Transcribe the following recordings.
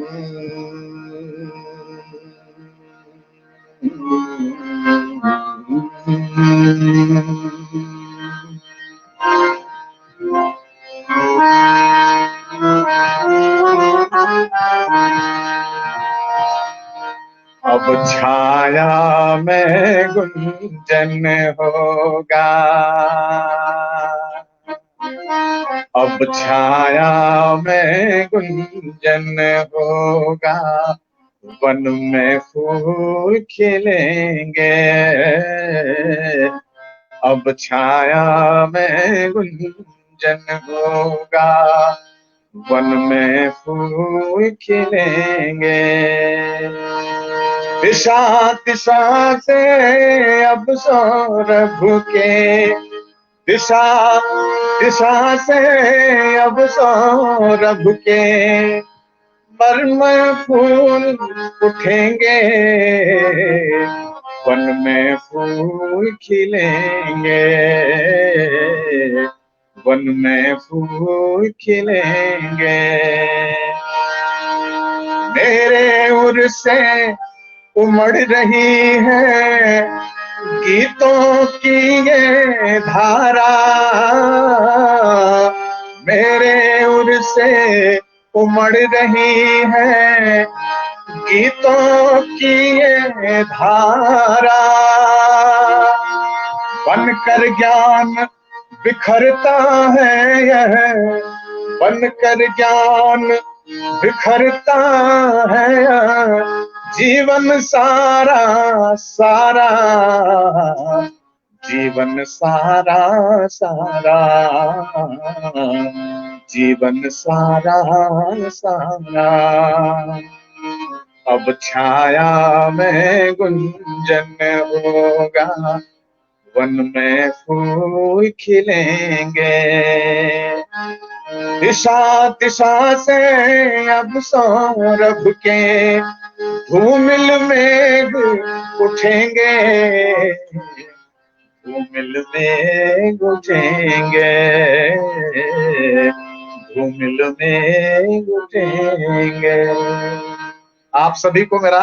अब छाया में गुंजन होगा, अब छाया में गुंजन होगा, वन में फूल खिलेंगे। अब छाया में गुंजन होगा, वन में फूल खिलेंगे। दिशा दिशा से अब सौरभ के, दिशा दिशा से अब सौरभ के मरमर फूल उठेंगे। वन में फूल खिलेंगे, वन में फूल खिलेंगे। मेरे उर से उमड़ रही है गीतों की ये धारा, मेरे उर से उमड़ रही है गीतों की ये धारा। बनकर ज्ञान बिखरता है यह, बनकर ज्ञान बिखरता है यह, जीवन सारा सारा, जीवन सारा सारा, जीवन सारा सारा। अब छाया में गुंजन होगा, वन में फूल खिलेंगे। दिशा दिशा से अब सौरभ के धूमिल मेघ उठेंगे, धूमिल मेघ उठेंगे, धूमिल मेघ उठेंगे। आप सभी को मेरा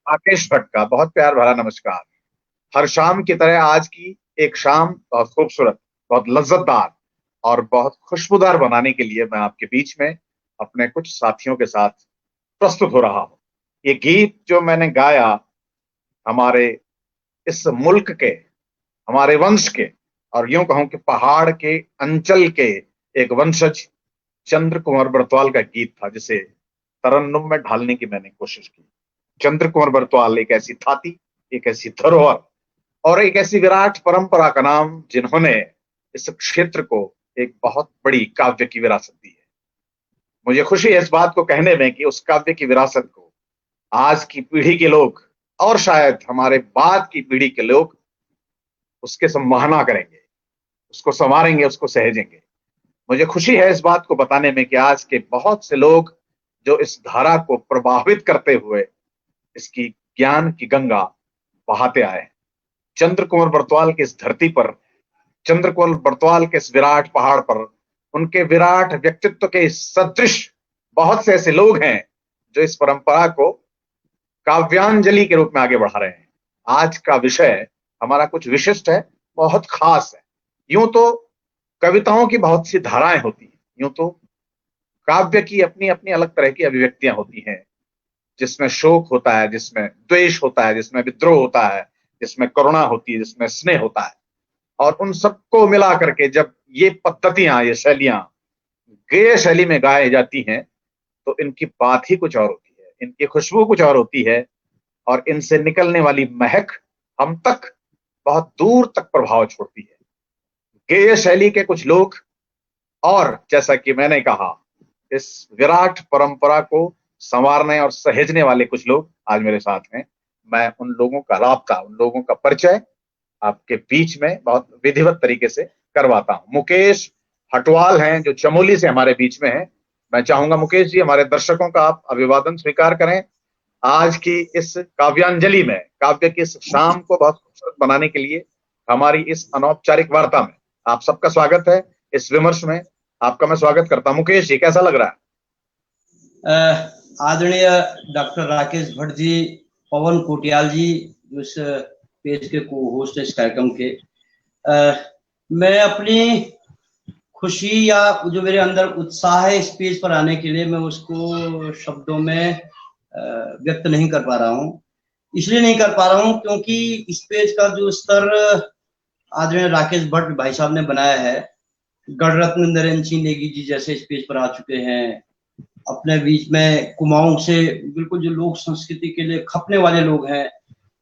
आकेश भट्ट का बहुत प्यार भरा नमस्कार। हर शाम की तरह आज की एक शाम बहुत खूबसूरत, बहुत लज्जतदार और बहुत खुशबूदार बनाने के लिए मैं आपके बीच में अपने कुछ साथियों के साथ प्रस्तुत हो रहा हूं। ये गीत जो मैंने गाया हमारे इस मुल्क के, हमारे वंश के, और यूं कहूं कि पहाड़ के अंचल के एक वंशज चंद्र कुंवर बरतवाल का गीत था, जिसे तरन्नुम में ढालने की मैंने कोशिश की। चंद्र कुंवर बरतवाल एक ऐसी थाती, एक ऐसी धरोहर और एक ऐसी विराट परंपरा का नाम जिन्होंने इस क्षेत्र को एक बहुत बड़ी काव्य की विरासत दी है। मुझे खुशी है इस बात को कहने में कि उस काव्य की विरासत को आज की पीढ़ी के लोग और शायद हमारे बाद की पीढ़ी के लोग उसके संवाहना करेंगे, उसको संवारेंगे, उसको सहेजेंगे। मुझे खुशी है इस बात को बताने में कि आज के बहुत से लोग जो इस धारा को प्रभावित करते हुए इसकी ज्ञान की गंगा बहाते आए हैं। चंद्र कुंवर बरतवाल की इस धरती पर, चंद्र कुंवर बरतवाल के इस विराट पहाड़ पर, उनके विराट व्यक्तित्व के सदृश बहुत से ऐसे लोग हैं जो इस परंपरा को काव्यांजलि के रूप में आगे बढ़ा रहे हैं। आज का विषय हमारा कुछ विशिष्ट है, बहुत खास है। यूं तो कविताओं की बहुत सी धाराएं होती हैं, यूं तो काव्य की अपनी अपनी अलग तरह की अभिव्यक्तियां होती हैं, जिसमें शोक होता है, जिसमें द्वेष होता है, जिसमें विद्रोह होता है, जिसमें करुणा होती है, जिसमें स्नेह होता है। और उन सबको मिला करके जब ये पद्धतियां, ये शैलियां गेय शैली में गाई जाती हैं तो इनकी बात ही कुछ और होती है, इनकी खुशबू कुछ और होती है, और इनसे निकलने वाली महक हम तक बहुत दूर तक प्रभाव छोड़ती है। गेय शैली के कुछ लोग, और जैसा कि मैंने कहा, इस विराट परंपरा को संवारने और सहेजने वाले कुछ लोग आज मेरे साथ हैं। मैं उन लोगों का राब्ता, उन लोगों का परिचय आपके बीच में बहुत विधिवत तरीके से करवाता हूं। मुकेश हटवाल हैं जो चमोली से हमारे बीच में हैं। मैं चाहूंगा मुकेश जी हमारे दर्शकों का आप अभिवादन स्वीकार करें। आज की इस काव्यांजलि में, काव्य की इस शाम को बहुत खूबसूरत बनाने के लिए हमारी इस अनौपचारिक वार्ता में आप सबका स्वागत है। इस विमर्श में आपका मैं स्वागत करता हूं। मुकेश जी, कैसा लग रहा है? आदरणीय डॉक्टर राकेश भट्ट जी, पवन कोटियाल जी, जो इस पेज के को होस्ट है इस कार्यक्रम के, मैं अपनी खुशी या जो मेरे अंदर उत्साह है इस पेज पर आने के लिए, मैं उसको शब्दों में व्यक्त नहीं कर पा रहा हूँ। इसलिए नहीं कर पा रहा हूँ क्योंकि इस पेज का जो स्तर आदरणीय राकेश भट्ट भाई साहब ने बनाया है, गणरत्न नरेंद्र सिंह नेगी जी जैसे इस पेज पर आ चुके हैं, अपने बीच में कुमाऊं से बिल्कुल जो लोक संस्कृति के लिए खपने वाले लोग हैं,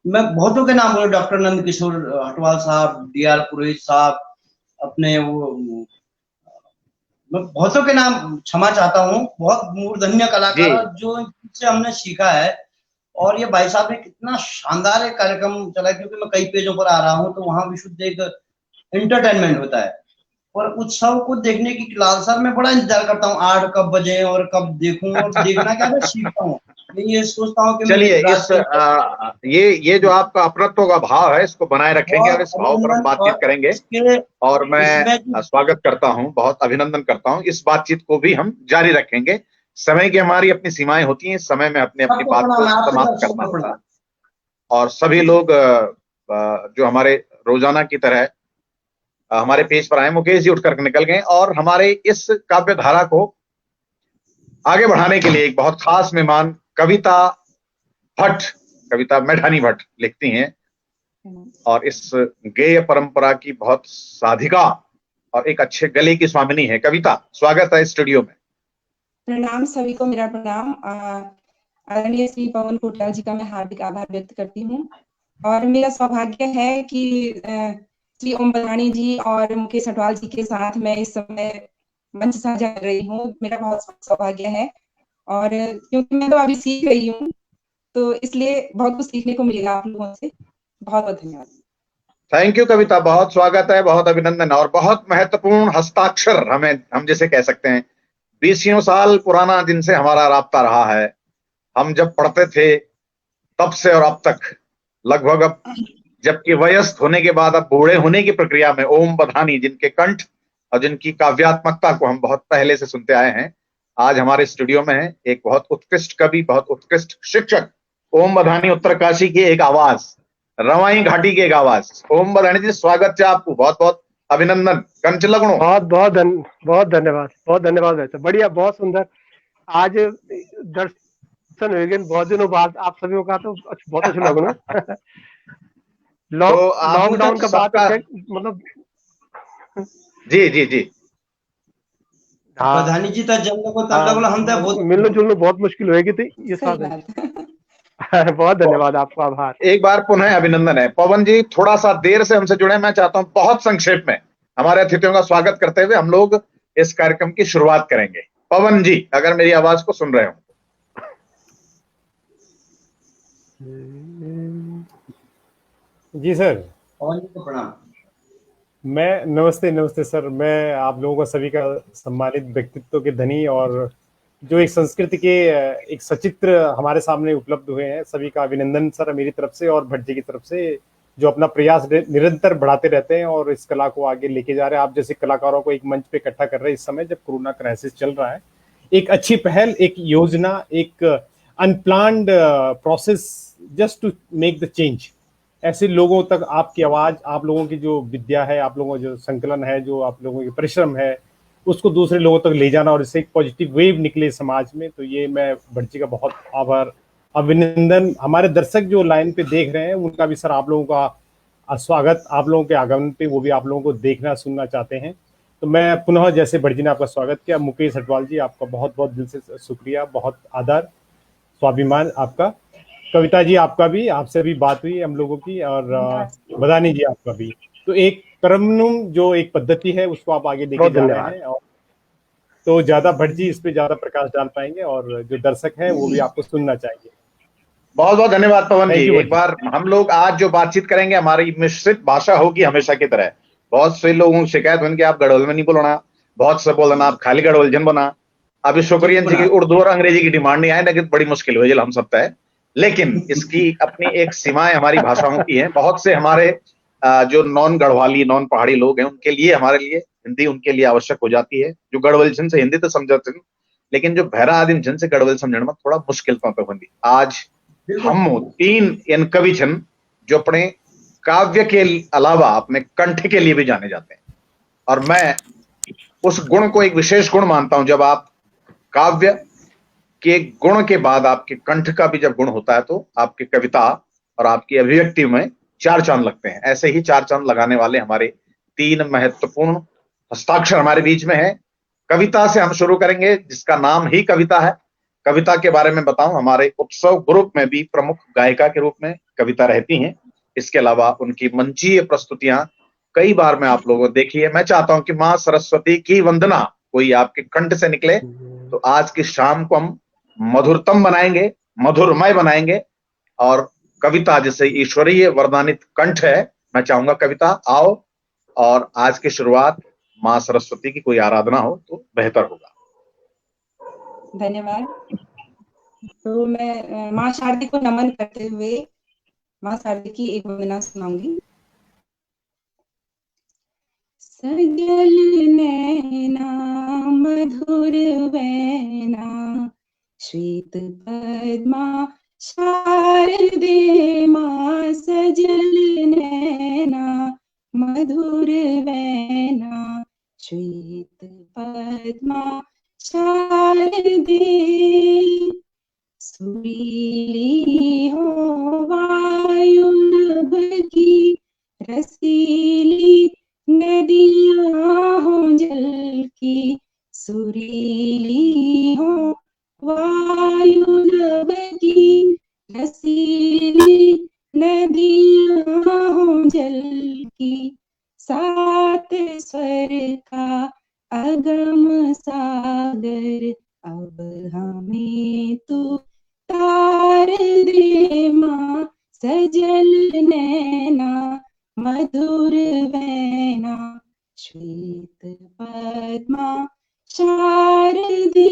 मैं बहुतों के नाम बोलूं, डॉक्टर नंद किशोर हटवाल साहब, डी.आर. पुरोहित साहब, अपने वो, मैं बहुतों के नाम क्षमा चाहता हूँ, बहुत मूर्धन्य कलाकार जो से हमने सीखा है। और ये भाई साहब ने कितना शानदार एक कार्यक्रम चला, क्योंकि मैं कई पेजों पर आ रहा हूँ तो वहां भी शुद्ध एक एंटरटेनमेंट होता है, और उत्सव को देखने की लालसा में बड़ा इंतजार करता हूँ, 8 कब बजे और कब देखूं, और देखना क्या मैं सीखता हूँ, ये सोचता हूँ कि चलिए ये जो आपका अपनत्व का भाव है इसको बनाए रखेंगे और इस भाव पर हम बातचीत करेंगे, और मैं स्वागत करता हूं, बहुत अभिनंदन करता हूं। इस बातचीत को भी हम जारी रखेंगे। समय की हमारी अपनी सीमाएं होती हैं, समय में अपनी अपनी बात को समाप्त करना पड़ता है। और सभी लोग जो हमारे रोजाना की तरह हमारे पेज पर आए, मुकेश जी उठकर निकल गए, और हमारे इस काव्य धारा को आगे बढ़ाने के लिए एक बहुत खास मेहमान कविता भट्ट, कविता मैठानी भट्ट लिखती हैं और इस गेय परंपरा की बहुत साधिका और एक अच्छे गले की स्वामिनी है। कविता, स्वागत है स्टूडियो में। प्रणाम सभी को, मेरा प्रणाम। आदरणीय श्री पवन कोटियाल जी का मैं हार्दिक आभार व्यक्त करती हूँ, और मेरा सौभाग्य है कि श्री ओम बधानी जी और मुकेश हटवाल जी के साथ मैं इस समय मंच साझा कर रही हूँ। मेरा बहुत सौभाग्य है, और क्योंकि मैं तो अभी सीख रही हूँ तो इसलिए बहुत कुछ सीखने को मिलेगा आप लोगों से। बहुत बहुत धन्यवाद। थैंक यू कविता, बहुत स्वागत है, बहुत अभिनंदन, और बहुत महत्वपूर्ण हस्ताक्षर हम जैसे कह सकते हैं। 20 साल पुराना जिनसे हमारा राब्ता रहा है, हम जब पढ़ते थे तब से और अब तक लगभग, अब जबकि वयस्क होने के बाद अब बूढ़े होने की प्रक्रिया में ओम बधानी, जिनके कंठ और जिनकी काव्यात्मकता को हम बहुत पहले से सुनते आए हैं, आज हमारे स्टूडियो में है एक बहुत उत्कृष्ट कवि, बहुत उत्कृष्ट शिक्षक, ओम बधानी उत्तरकाशी की एक आवाज, रवाई घाटी की एक आवाज। ओम बधानी जी, स्वागत है आपको, बहुत बहुत अभिनंदन। कंच लगणो, बहुत धन्यवाद, बहुत धन्यवाद वैसे, बढ़िया, बहुत सुंदर। आज दर्शन हुए बहुत दिनों बाद आप सभी का, तो बहुत अच्छा लगो ना। लॉकडाउन का बात मतलब जी जी जी, हाँ, बधानी जी तक जब लोग हम तो मिलने जुलने बहुत मुश्किल होगी थी ये साथ। बहुत धन्यवाद आपको, आभार। एक बार पुनः अभिनंदन है। पवन जी थोड़ा सा देर से हमसे जुड़े, मैं चाहता हूं बहुत संक्षेप में हमारे अतिथियों का स्वागत करते हुए हम लोग इस कार्यक्रम की शुरुआत करेंगे। पवन जी, अगर मेरी आवाज को सुन रहे हो। जी सर। पवन जी को प्रणाम। मैं नमस्ते सर। मैं आप लोगों का सभी का सम्मानित व्यक्तित्व के धनी, और जो एक संस्कृति के एक सचित्र हमारे सामने उपलब्ध हुए हैं, सभी का अभिनंदन सर मेरी तरफ से और भट्ट जी की तरफ से, जो अपना प्रयास निरंतर बढ़ाते रहते हैं और इस कला को आगे लेके जा रहे हैं। आप जैसे कलाकारों को एक मंच पे इकट्ठा कर रहे हैं इस समय जब कोरोना क्राइसिस चल रहा है। एक अच्छी पहल, एक योजना, एक unplanned process just to make the change. ऐसे लोगों तक आपकी आवाज, आप लोगों की जो विद्या है, आप लोगों का जो संकलन है, जो आप लोगों की परिश्रम है, उसको दूसरे लोगों तक ले जाना और इससे एक पॉजिटिव वेव निकले समाज में, तो ये मैं भट्ट जी का बहुत आभार, अभिनंदन। हमारे दर्शक जो लाइन पे देख रहे हैं उनका भी सर आप लोगों का स्वागत, आप लोगों के आगमन पे वो भी आप लोगों को देखना सुनना चाहते हैं। तो मैं पुनः जैसे भट्ट जी ने आपका स्वागत किया, मुकेश हटवाल जी आपका बहुत बहुत दिल से शुक्रिया, बहुत आदर, स्वाभिमान आपका। कविता जी आपका भी, आपसे भी बात हुई हम लोगों की, और बधानी जी आपका भी। तो एक क्रमनुम जो एक पद्धति है उसको आप आगे लेके जा रहे हैं, और तो ज्यादा भट्ट जी इस पे ज्यादा प्रकाश डाल पाएंगे और जो दर्शक हैं वो भी आपको सुनना चाहिए। बहुत बहुत धन्यवाद पवन जी। एक बार हम लोग आज जो बातचीत करेंगे हमारी मिश्रित भाषा होगी हमेशा की तरह। बहुत से लोगों की शिकायत होने की आप गढ़ोल में नहीं बोलना, बहुत से बोलना आप खाली गढ़ोलजन बना। अभी शुक्रियन जी की उर्दू और अंग्रेजी की डिमांड नहीं आए, लेकिन बड़ी मुश्किल हुई हम सब तय, लेकिन इसकी अपनी एक सीमाएं हमारी भाषाओं की हैं। बहुत से हमारे जो नॉन गढ़वाली, नॉन पहाड़ी लोग हैं, उनके लिए, हमारे लिए हिंदी उनके लिए आवश्यक हो जाती है। जो गढ़वाली से हिंदी तो समझते हैं, लेकिन जो भैरा आदिम जन से गड़बड़ समझण में थोड़ा मुश्किल तो होंगी। आज हम 3 इन कवि छन जो अपने काव्य के अलावा अपने कंठ के लिए भी जाने जाते हैं, और मैं उस गुण को एक विशेष गुण मानता हूं। जब आप काव्य के गुण के बाद आपके कंठ का भी जब गुण होता है तो आपकी कविता और आपकी अभिव्यक्ति में 4 चांद लगते हैं। ऐसे ही 4 चांद लगाने वाले हमारे 3 महत्वपूर्ण हस्ताक्षर हमारे बीच में है। कविता से हम शुरू करेंगे जिसका नाम ही कविता है। कविता के बारे में बताऊं, हमारे उत्सव ग्रुप में भी प्रमुख गायिका के रूप में कविता रहती हैं। इसके अलावा उनकी मंचीय प्रस्तुतियां कई बार मैं आप लोगों को देखी है। मैं चाहता हूं कि मां सरस्वती की वंदना कोई आपके कंठ से निकले, तो आज की शाम को हम मधुरतम बनाएंगे, मधुरमय बनाएंगे। और कविता जैसे ईश्वरीय वरदानित कंठ है, मैं चाहूंगा कविता आओ और आज की शुरुआत मां सरस्वती की कोई आराधना हो तो बेहतर होगा। धन्यवाद। तो मैं माँ शारदी को नमन करते हुए माँ शारदी की एक वंदना सुनाऊंगी। सजल नैना मधुर वैना श्वेत पद्मा शारदे माँ, सजल नैना मधुर वैना श्वेत पद्मा शारदे, सुरीली हो वायु नभ की रसीली नदियां हो जल की, सुरीली हो वायु नभ की रसीली नदियां हो जल की, 7 स्वर का अगम सागर अब हमें तू तार दे माँ, सजल नैना मधुर वैना श्वेत पद्मा शारदे,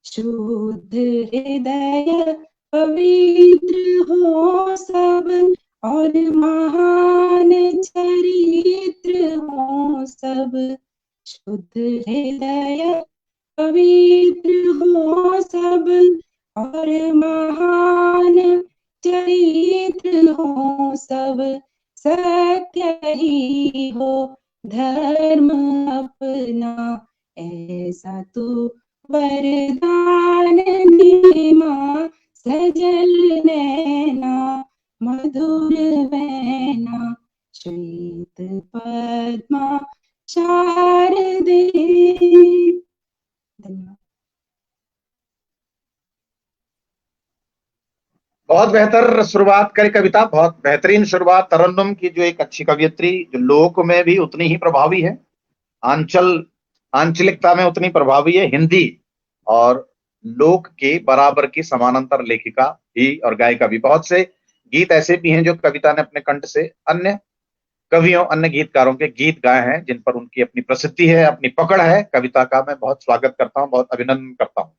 शुद्ध हृदय पवित्र हो सब और महान चरित्र हो सब, शुद्ध हृदय पवित्र हो सब और महान चरित्र हो सब, सत्य ही हो धर्म अपना ऐसा तू वरदान दे माँ, सजल नैना मधुर वैना श्वेत पद्मा शारदे। धन्यवाद। बहुत बेहतर शुरुआत करी कविता, बहुत बेहतरीन शुरुआत। तरन्नुम की जो एक अच्छी कवियत्री जो लोक में भी उतनी ही प्रभावी है, आंचलिकता में उतनी प्रभावी है, हिंदी और लोक के बराबर की समानांतर लेखिका भी और गायिका भी। बहुत से गीत ऐसे भी हैं जो कविता ने अपने कंठ से अन्य कवियों अन्य गीतकारों के गीत गाए हैं जिन पर उनकी अपनी प्रसिद्धि है, अपनी पकड़ है। कविता का मैं बहुत स्वागत करता हूं, बहुत अभिनंदन करता हूं।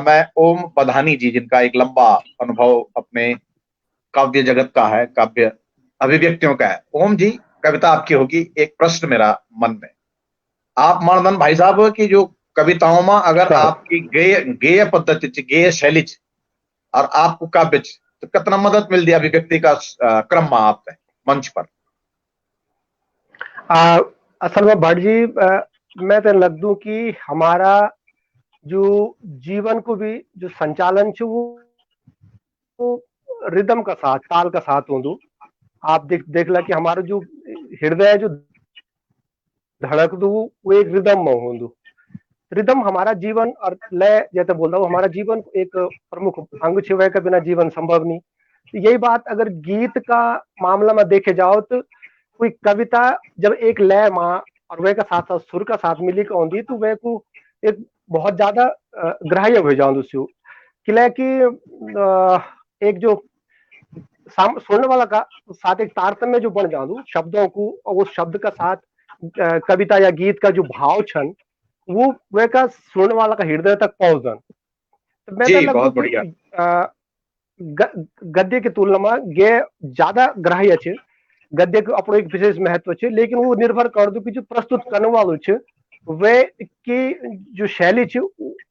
मैं ओम बधानी जी, जिनका एक लंबा अनुभव अपने काव्य जगत का है, काव्य अभिव्यक्तियों का है। ओम जी, कविता आपकी होगी। एक प्रश्न मेरा मन में, आप मानदन भाई साहब की जो कविताओं में अगर आपकी गेय पद्धति गेय शैली और आपको काव्य तो कितना मदद मिल दिया अभिव्यक्ति का क्रम में आप मंच पर? असल में भट्ट जी, मैं तो लग दूं कि हमारा जो जीवन को भी जो संचालन छे वो रिदम का साथ, ताल का साथ होंदू। आप देख ला कि हमारा जो हृदय जो धड़क दू वो एक रिदम में होंदू। रिदम हमारा जीवन और लय जैसे बोल रहा हूँ, हमारा जीवन एक प्रमुख अंग छे, वह के बिना जीवन संभव नहीं। तो यही बात अगर गीत का मामला में देखे जाओ तो कोई कविता जब एक लय माँ और वह का साथ साथ सुर का साथ मिली का होंगी तो वह को एक बहुत ज्यादा ग्राह्य हो जाऊं किले की एक जो सुनने वाला का साथ एक तारतम्य जो बन जाऊं शब्दों को, और उस शब्द का साथ कविता या गीत का जो भाव छन वो वह का सुनने वाला का हृदय तक पहुंच जान। तो मैं बहुत बढ़िया। गद्य की तुलना में गे ज्यादा ग्राह्य छे। गद्य को अपनो एक विशेष महत्व छे, लेकिन वो निर्भर कर दो कि जो प्रस्तुत करने वालों छे वे की जो शैली छ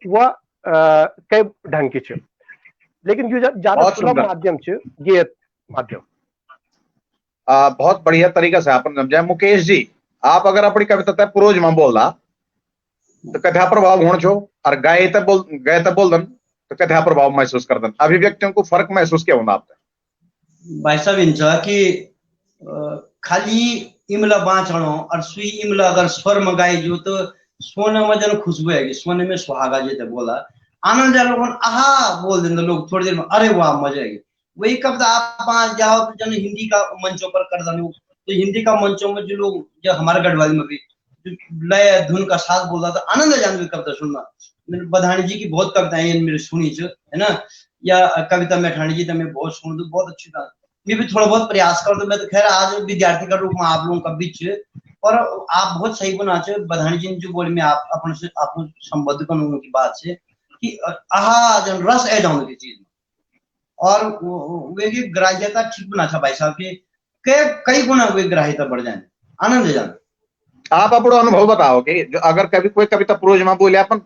वह कई ढंग की छ, लेकिन जो ज्यादा बहुत सुलभ सुंदर। माध्यम छ गीत माध्यम। बहुत बढ़िया तरीके से आपने समझाया। मुकेश जी, आप अगर अपनी कविता तय प्रोज में बोल रहा तो कथा प्रभाव होना छो, और गए तब बोल दन तो कथा प्रभाव महसूस कर दन। अभिव्यक्तियों को फर्क महसूस क्या होना आपने? भाई साहब इंच कि खाली इमला बाँचणो और सुई इमला अगर स्वर में गाई जो तो सोने में जन खुशबू है, सोने में सुहागा जेते बोला आनंद जा लोगन आहा बोल देंगे लोग थोड़ी देर में, अरे वाह मजा आएगी। वही कविता आप वहां जाओ तो जन हिंदी का मंचों पर कर दो, तो हिंदी का मंचों में जो लोग जो हमारे गढ़वाली में भी लय धुन का साथ बोल रहा था, आनंद जान कविता सुनना। बधानी जी की बहुत कविताएं मेरे सुनी है ना, या कविता मैठानी जी तो मैं बहुत सुन दू, बहुत अच्छी था। मैं भी थोड़ा बहुत प्रयास कर दू। मैं तो खैर आज विद्यार्थी का रूप में आप लोगों का बीच, और आप बहुत सही बना चे बधानी जी जो बोले, मैं आप अपन से आपको संबद्ध करूंगा की बात से कि आहा जन रस ए जाऊंगा की चीज में, और वे की ग्राह्यता ठीक बना था भाई साहब के कई गुना वे ग्राह्यता बढ़ जाए, आनंद जान। आप अपना अनुभव बताओ कि जो अगर कभी कोई कविता प्रोज में बोले अपन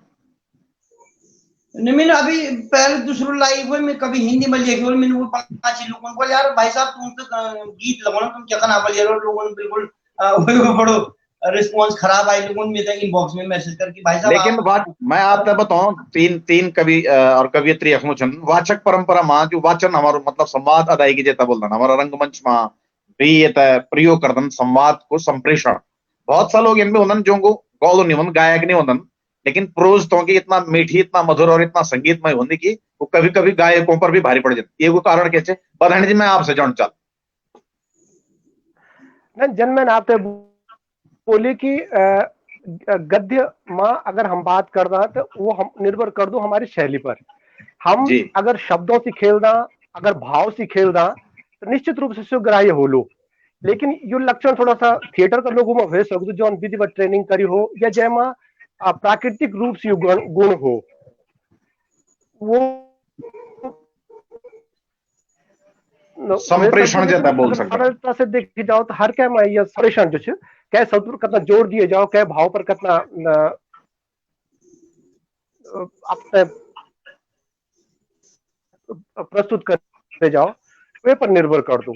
नहीं, मैंने अभी पहले दूसरों लाइव हुए मैं कभी हिंदी में लिखी, मैंने वो 5 लोगों को बोले यार भाई साहब तुम तो गीत लगो ना, तुम क्या ना बोलिए, लोगों ने बिल्कुल बड़ो रिस्पांस खराब आई लोगों ने इनबॉक्स में मैसेज करके भाई साहब लेकिन मैं आपको बताऊं तीन कवि और कवियत्री अखमुचन वाचक परंपरा मां जो वाचन हमारो मतलब संवाद अदायगी जेता बोलना हमारा रंगमंच मां भी ये प्रयोग करदन संवाद को संप्रेषण। बहुत सा लोग इनमें होनन जो गौल नहीं होन गायक नहीं होनन, लेकिन प्रोज तो की इतना मीठी इतना मधुर और इतना संगीतमय होने की वो कभी कभी गायकों पर भी भारी पड़ जाती। ये वो कारण कैसे बधानी जी मैं आपसे जान चल जन्मन आपने बोली कि गद्य माँ अगर हम बात कर रहे हैं तो वो हम निर्भर कर दो हमारी शैली पर। हम जी। अगर शब्दों से खेलना अगर भाव से खेलना तो निश्चित रूप से सुग्राह्य हो लो, लेकिन यो लक्षण थोड़ा सा थिएटर का लोगों में हो सकते जो विधिवत ट्रेनिंग करी हो या जैमा प्राकृतिक रूप से गुण हो वो संप्रेषण जैसा बोल सकते हैं। सरलता से देखी जाओ तो हर क्या मैं ये संप्रेषण जो क्या शब्द पर कितना जोड़ दिए जाओ, क्या भाव पर कितना अपने प्रस्तुत करते जाओ वे पर निर्भर कर दो।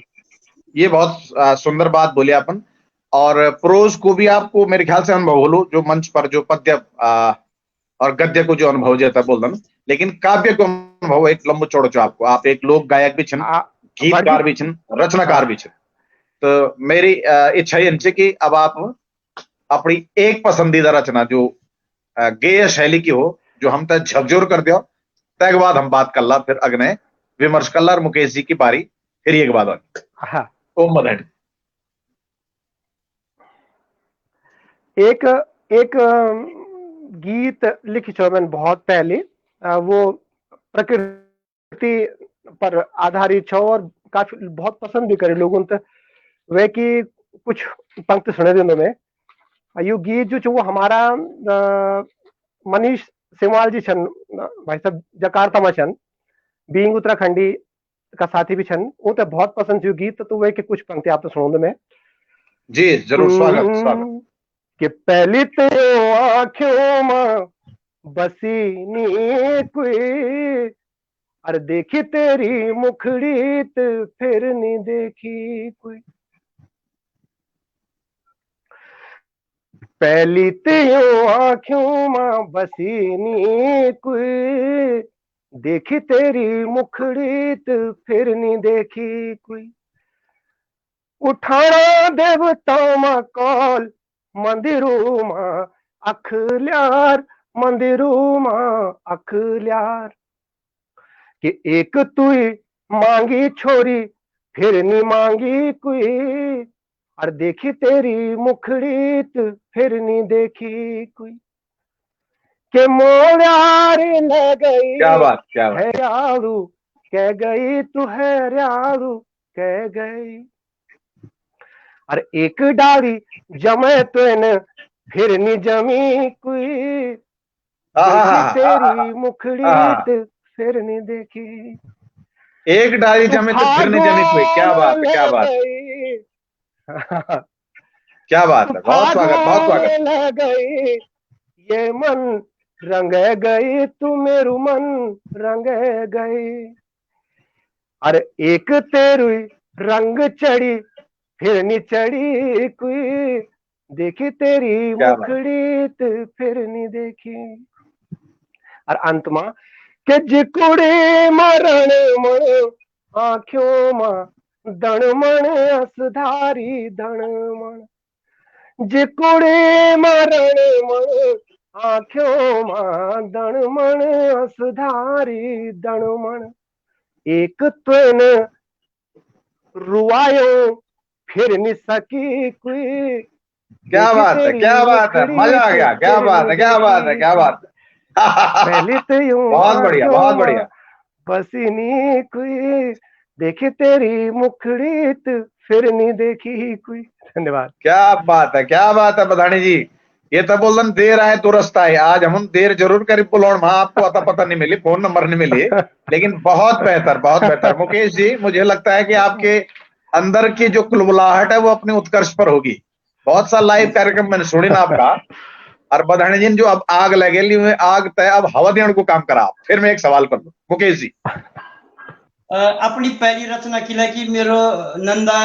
ये बहुत सुंदर बात बोली अपन। और प्रोज को भी आपको मेरे ख्याल से अनुभव हो लो जो मंच पर जो पद्य और गद्य को जो अनुभव जाता बोल दन, लेकिन काव्य को अनुभव एक लंबो चौड़ो जो आपको आप एक लोक गायक भी छन, गीतकार भी छन, रचनाकार भी छन। तो मेरी इच्छा ये कि अब आप अपनी एक पसंदीदा रचना जो गेय शैली की हो जो हम तक झकझोर कर दियो, तय बाद हम बात कर ला फिर अग्ने विमर्श कर ला। मुकेश जी की बारी फिर एक बात हाँ। ओम बधानी। एक गीत लिखी छो मैंने बहुत पहले, वो प्रकृति पर आधारित छो और काफी बहुत पसंद भी करे लोगों ने। वे की कुछ पंक्ति सुने दिन में यो गीत जो वो हमारा मनीष सेमवाल जी छन भाई साहब जकार्ता में छन, बीइंग उत्तराखंडी का साथी भी छन, वो तो बहुत पसंद जो गीत तो वे के कुछ पंक्ति आप तो सुनो में। जी जरूर, स्वागत स्वागत। कि पहली तो आंखों में बसी नी कोई, अरे देखी तेरी मुखड़ी तो फिर नहीं देखी कोई, पहली तो आंखों में बसी नी कोई, देखी तेरी मुखड़ी तो फिर नहीं देखी कोई, उठाना देवताओं में कॉल मंदिरों में अखल्यार, मंदिरों में अखल्यार, कि एक तुई मांगी छोरी फिर नहीं मांगी कोई, और देखी तेरी मुखड़ी तो फिर नहीं देखी कोई, के मोरारे ले गई। क्या बात है राड़ू कह गई तू है राड़ू कह गई, और एक डाली जमे तो न फिर नहीं जमी कोई, देखी तेरी मुखड़ी तो फिर नहीं देखी, एक डाली जमे तो फिर नहीं जमी कोई। क्या बात है, क्या बात क्या बात है। बहुत स्वागत, बहुत स्वागत। ये मन रंग गई तू मेरू मन रंग गई। अरे एक तेरी रंग चढ़ी फिर नी चढ़ी कोई, देखी तेरी क्या बात। मुखड़ी तो फिर नी देखी। और अंत में के जिकुड़े मरण मन आँखों में दण मन असधारी दण मन, जिकुड़े मरण मन आँखों में दण मन असधारी दण मन। एक त्वेन रुआयो फिर नी सकी कोई, क्या बात है, क्या बात है, मजा आ गया। क्या बात है, क्या बात है, क्या बात है। पहले तो यूं बहुत बढ़िया, बहुत बढ़िया। बसी नी कोई, देखी तेरी मुखड़ी तो फिर नहीं देखी कोई। धन्यवाद। क्या बात है, क्या बात है बधानी जी। ये तो बोलन देर आए दुरुस्त आए। आज हम देर जरूर करी बुलाउण में, आपको अता पता नहीं मिली, फोन नंबर नहीं मिली, लेकिन बहुत बेहतर, बहुत बेहतर। मुकेश जी, मुझे लगता है कि आपके अंदर की जो कुलबुलाहट है वो अपने उत्कर्ष पर होगी। बहुत सा लाइव कार्यक्रम मैंने सुनी ना आपका। और बधानी जी ने जो अब आग लगेली हुए आग तय अब हवा देने को काम करा। फिर मैं एक सवाल कर लूं मुकेश जी। अपनी पहली रचना किला की मेरो नंदा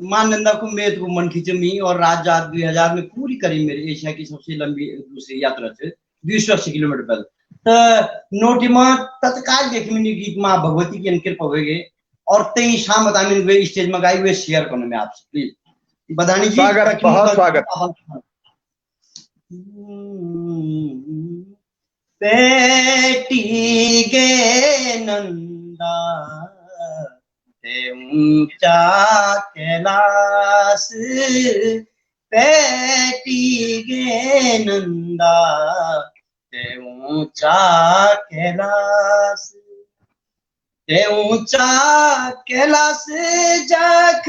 मां नंदा को मेद को मन खिंचमी और रात 2000 में पूरी करी मेरी एशिया की सबसे लंबी दूसरी यात्रा थे 280 किलोमीटर पहले। तो नोटी मां तत्काल देख मिनी गीत मां भगवती की कृपा हो गए और तई शाम बतामिन वे स्टेज में गाई हुए शेयर करने में आपसे प्लीज बधानी जी। स्वागत, बहुत स्वागत। बेटी गे नंदा ते ऊंचा कैलाश, बेटी गे नंदा ते ऊंचा कैलाश, ते ऊंचा कैलाश जख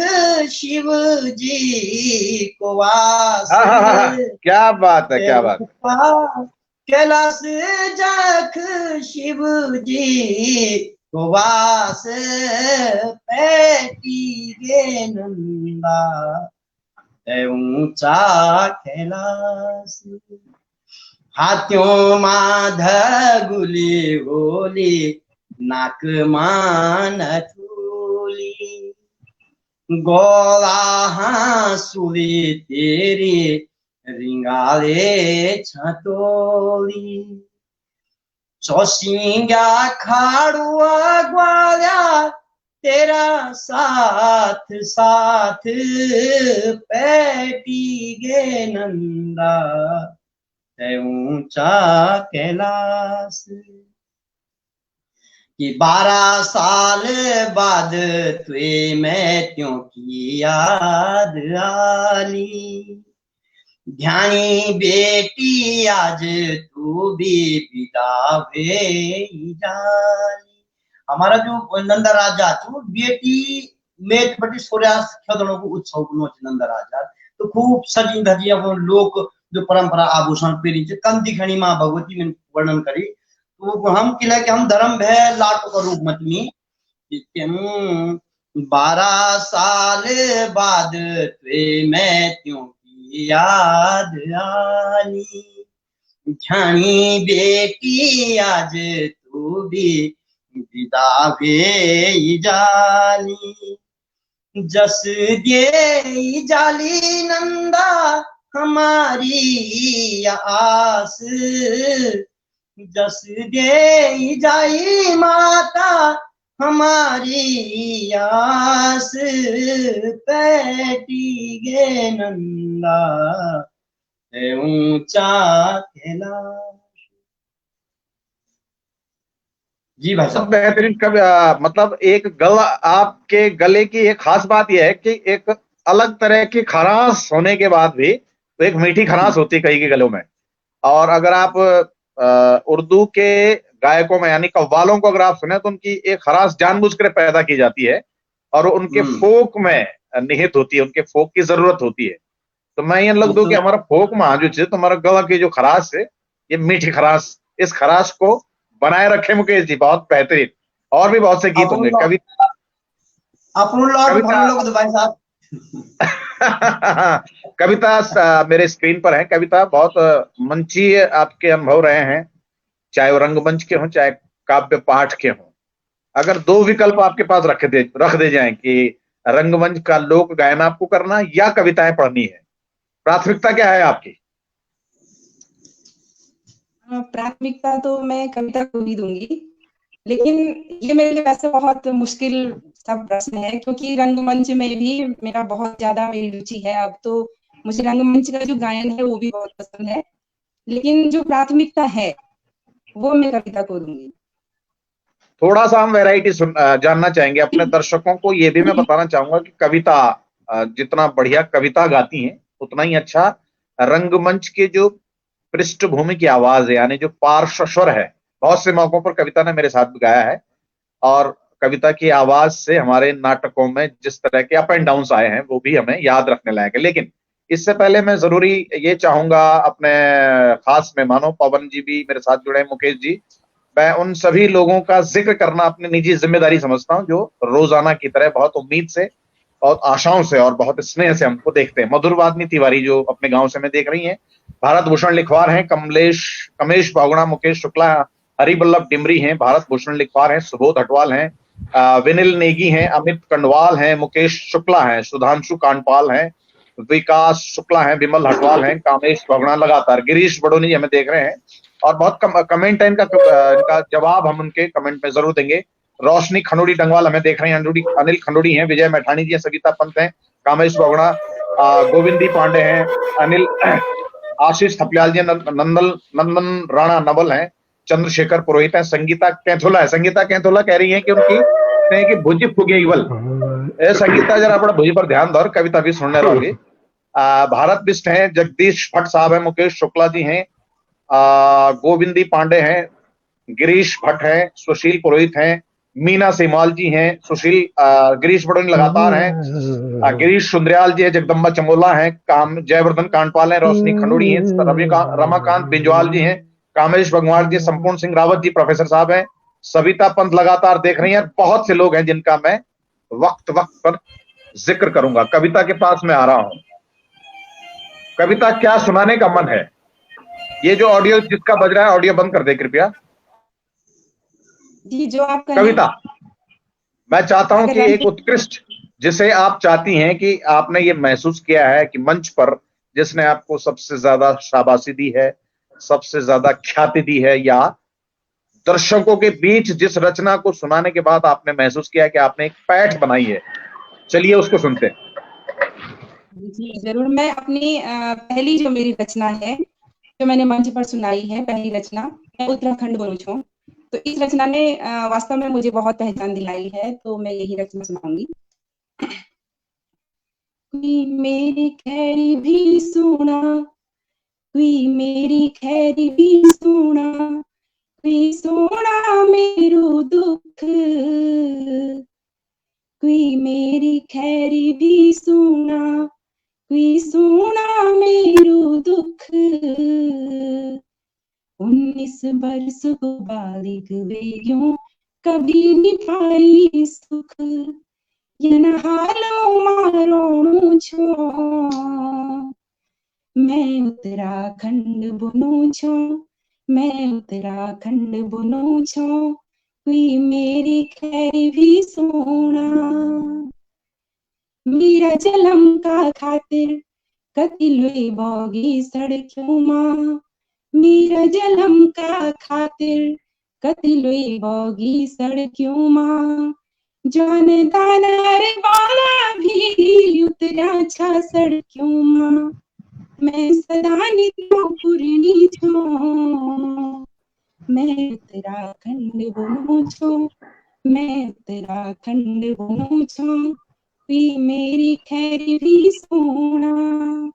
शिव जी को वास। क्या बात है, क्या बात है। कैलाश जख शिव जी को वास, बेटी गे नंदा ते ऊंचा कैलाश। हाथियों माध गुली होली नाक मान चूली, गोला हाँसुली तेरी रिंगाले छतोली, चौसिंगा खाड़ुआ ग्वालिया तेरा साथ साथ, बेटी गे नंदा ते ऊंचा कैलाश। कि 12 साल बाद तुए मैं त्यों की याद आली, ध्यानी बेटी आज तू भी विदा वे जाली। हमारा जो नंदा राजा तो बेटी मेट बटी सूर्यास्त खेदणों को उत्सव को नंदा राजा तो खूब सजी धजी लोक जो परंपरा आभूषण पहनी कम दिखणी माँ भगवती में वर्णन करी। तो हम किला कि हम धर्म भय लाटो का रूप मतनी 12 साल बाद तुए मैं त्यों की याद आनी, ध्यानी बेटी आज तू भी विदा वे जानी, जस दे जाली नंदा हमारी आस, जस दे जाई माता हमारी आस, बेटी गे नंदा ते ऊंचा कैलाश। जी भाई साहब। बेहतरीन कवि। मतलब एक गला, आपके गले की एक खास बात यह है कि एक अलग तरह की खराश होने के बाद भी तो एक मीठी खराश होती है कई के गलों में। और अगर आप उर्दू के गायकों में यानी कव्वालों को अगर आप सुने तो उनकी एक खराश जानबूझकर पैदा की जाती है और उनके फोक में निहित होती है, उनके फोक की जरूरत होती है। तो मैं ये लग दूं कि हमारा फोक में जो चीज तुम्हारा गला की जो खराश है ये मीठी खराश, इस खराश को बनाए रखे मुकेश जी। बहुत बेहतरीन। और भी बहुत से गीत होंगे, कविता अपन लोग भाई साहब। कविता मेरे स्क्रीन पर है। कविता बहुत मंचीय आपके अनुभव रहे हैं, चाहे वो रंगमंच के हों चाहे काव्य पाठ के हों। अगर दो विकल्प आपके पास रख दे जाएं कि रंगमंच का लोक गायन आपको करना या कविताएं पढ़नी है, प्राथमिकता क्या है आपकी? प्राथमिकता तो मैं कविता को ही दूंगी, लेकिन ये मेरे लिए वैसे बहुत मुश्किल सब प्रश्न है, क्योंकि रंगमंच में भी मेरा बहुत ज्यादा मेरी रुचि है। अब तो मुझे रंगमंच का जो गायन है वो भी बहुत पसंद है, लेकिन जो प्राथमिकता है वो मैं कविता को दूंगी। थोड़ा सा हम वैरायटी जानना चाहेंगे अपने दर्शकों को। ये भी मैं बताना चाहूंगा कि कविता जितना बढ़िया कविता गाती हैं उतना ही अच्छा रंगमंच के जो पृष्ठभूमि की आवाज है, यानी जो पार्श्व स्वर है, बहुत से मौकों पर कविता ने मेरे साथ भी गाया है। और कविता की आवाज से हमारे नाटकों में जिस तरह के अप एंड डाउन्स आए हैं वो भी हमें याद रखने लायक है। लेकिन इससे पहले मैं जरूरी ये चाहूंगा, अपने खास मेहमानों पवन जी भी मेरे साथ जुड़े हैं, मुकेश जी, मैं उन सभी लोगों का जिक्र करना अपनी निजी जिम्मेदारी समझता हूं जो रोजाना की तरह बहुत उम्मीद से, बहुत आशाओं से और बहुत स्नेह से हमको देखते हैं। मधुरवादिनी तिवारी जो अपने गांव से हमें देख रही हैं, भारत भूषण लिखवार हैं कमलेश बागुणा, मुकेश शुक्ला, हरिबल्लभ डिमरी हैं, भारत भूषण लिखवार हैं, सुबोध हटवाल हैं, विनिल नेगी हैं, अमित कंडवाल हैं, मुकेश शुक्ला हैं, सुधांशु कांडपाल हैं, विकास शुक्ला हैं, विमल हटवाल हैं, कामेश बागुणा, लगातार गिरीश बड़ोनी जी हमें देख रहे हैं। और बहुत कमेंट है इनका जवाब हम उनके कमेंट में जरूर देंगे। रोशनी खंडोड़ी डंगवाल हमें देख रहे हैं, अनिल खंडोड़ी हैं, विजय मैठानी जी हैं, सविता पंत हैं, कामेश बागुणा, गोविंदी पांडे हैं, अनिल आशीष थपलियाल जी, नंदन राणा नवल हैं, चंद्रशेखर पुरोहित है, संगीता कैंथोला है। संगीता कैंथोला कह रही है कि उनकी भुजी फुगेवल संगीता जरा बड़ा भुजी पर ध्यान दो, कविता भी सुनने रहोगे। भारत बिस्ट हैं, जगदीश भट्ट साहब हैं, मुकेश शुक्ला जी हैं, गोविंदी पांडे हैं, गिरीश भट्ट हैं, सुशील पुरोहित हैं, मीना सेमाल जी हैं, सुशील गिरीश बड़ोनी लगातार हैं, गिरीश सुंदरियाल जी है, जगदम्बा चमोला हैं, जयवर्धन कांडपाल हैं, रोशनी खंडोड़ी हैं, रमाकांत बिंजवाल जी हैं, कामेश भगवान जी, संपूर्ण सिंह रावत जी प्रोफेसर साहब हैं, सविता पंत लगातार देख रही हैं। बहुत से लोग हैं जिनका मैं वक्त पर जिक्र करूंगा। कविता के पास मैं आ रहा हूं। कविता, क्या सुनाने का मन है? ये जो ऑडियो जिसका बज रहा है ऑडियो बंद कर दे कृपया। जी, जो आप कविता, मैं चाहता हूं कि एक उत्कृष्ट, जिसे आप चाहती हैं कि आपने ये महसूस किया है कि मंच पर जिसने आपको सबसे ज्यादा शाबाशी दी है, सबसे ज्यादा ख्याति दी है, या दर्शकों के बीच जिस रचना को सुनाने के बाद आपने महसूस किया कि आपने एक पैठ बनाई है, चलिए उसको सुनते हैं। जी जरूर। मैं अपनी पहली जो मेरी रचना है जो मैंने मंच पर सुनाई है, पहली रचना, मैं उत्तराखंड बोलूँ छूं, तो इस रचना ने वास्तव में मुझे बहुत पहचान दिलाई है, तो मैं यही रचना सुनाऊंगी। कोई मेरी खैरी भी सुना, कोई मेरी खैरी भी सुना, कोई सुना मेरो दुख, कोई मेरी खैरी भी सुना, कोई सुना मेरो दुख। 19 बरस को बालिग वे कभी नहीं पाई सुख, ये न हालो मारोणु छो, मैं उत्तराखंड बुनू छो, मैं उत्तराखंड बुनू छो, कोई मेरी खैरी भी सोना। मेरा जलम का खातिर कतिलुई बोगी सड़क्यों माँ, मेरा जलम का खातिर कतिलुई बोगी सड़क्यों माँ, जानदार वाला भी उतरा छा सड़क्यों माँ, मैं सदा नित्यों पुरनी छो, मैं उत्तराखंड बुनू छो, मैं उत्तराखंड बुनू छो, भी मेरी खैरी भी सोना।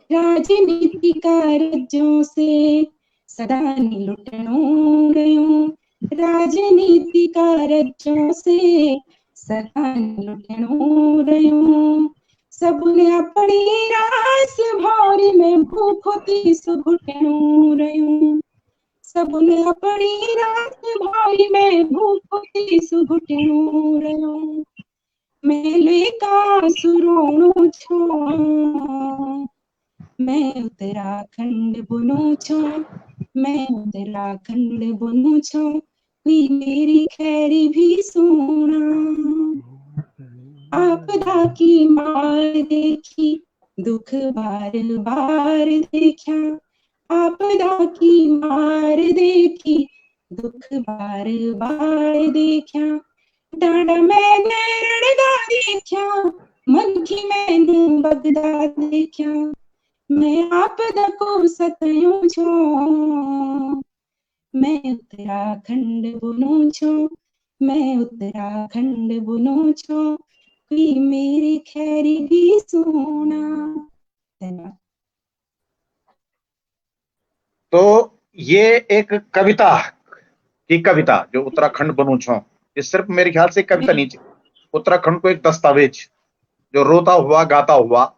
राजनीति कारजों से सदा नी लुटनो रह्यूं, राजनीति कारजों से सदा नी लुटनो रह्यूं, सबने अपनी रास भौरी में भूखोती सुघुटनो रह्यूं, सबने अपनी रात भाई में भूखोती सुघुटनो रह्यूं, मेले का सुरोणो छो मैं उत्तराखंड बुनू छो मैं उत्तराखंड बुनू छो हुई मेरी खैरी भी सोना आपदा की मार देखी दुख बार बार देखा आपदा की मार देखी दुख बार बार देखा डांडा मैंने रणदा देखा मन की मैंने बगदा देखा मैं आपदा को सतयूं छो मैं उत्तराखंड बुनू छो मैं उत्तराखंड बुनू छो कोई मेरी खैरी भी सोना। धन्यवाद। तो ये एक कविता की कविता जो उत्तराखंड बनू छो, ये सिर्फ मेरे ख्याल से कविता नहीं थी, उत्तराखंड को एक दस्तावेज जो रोता हुआ गाता हुआ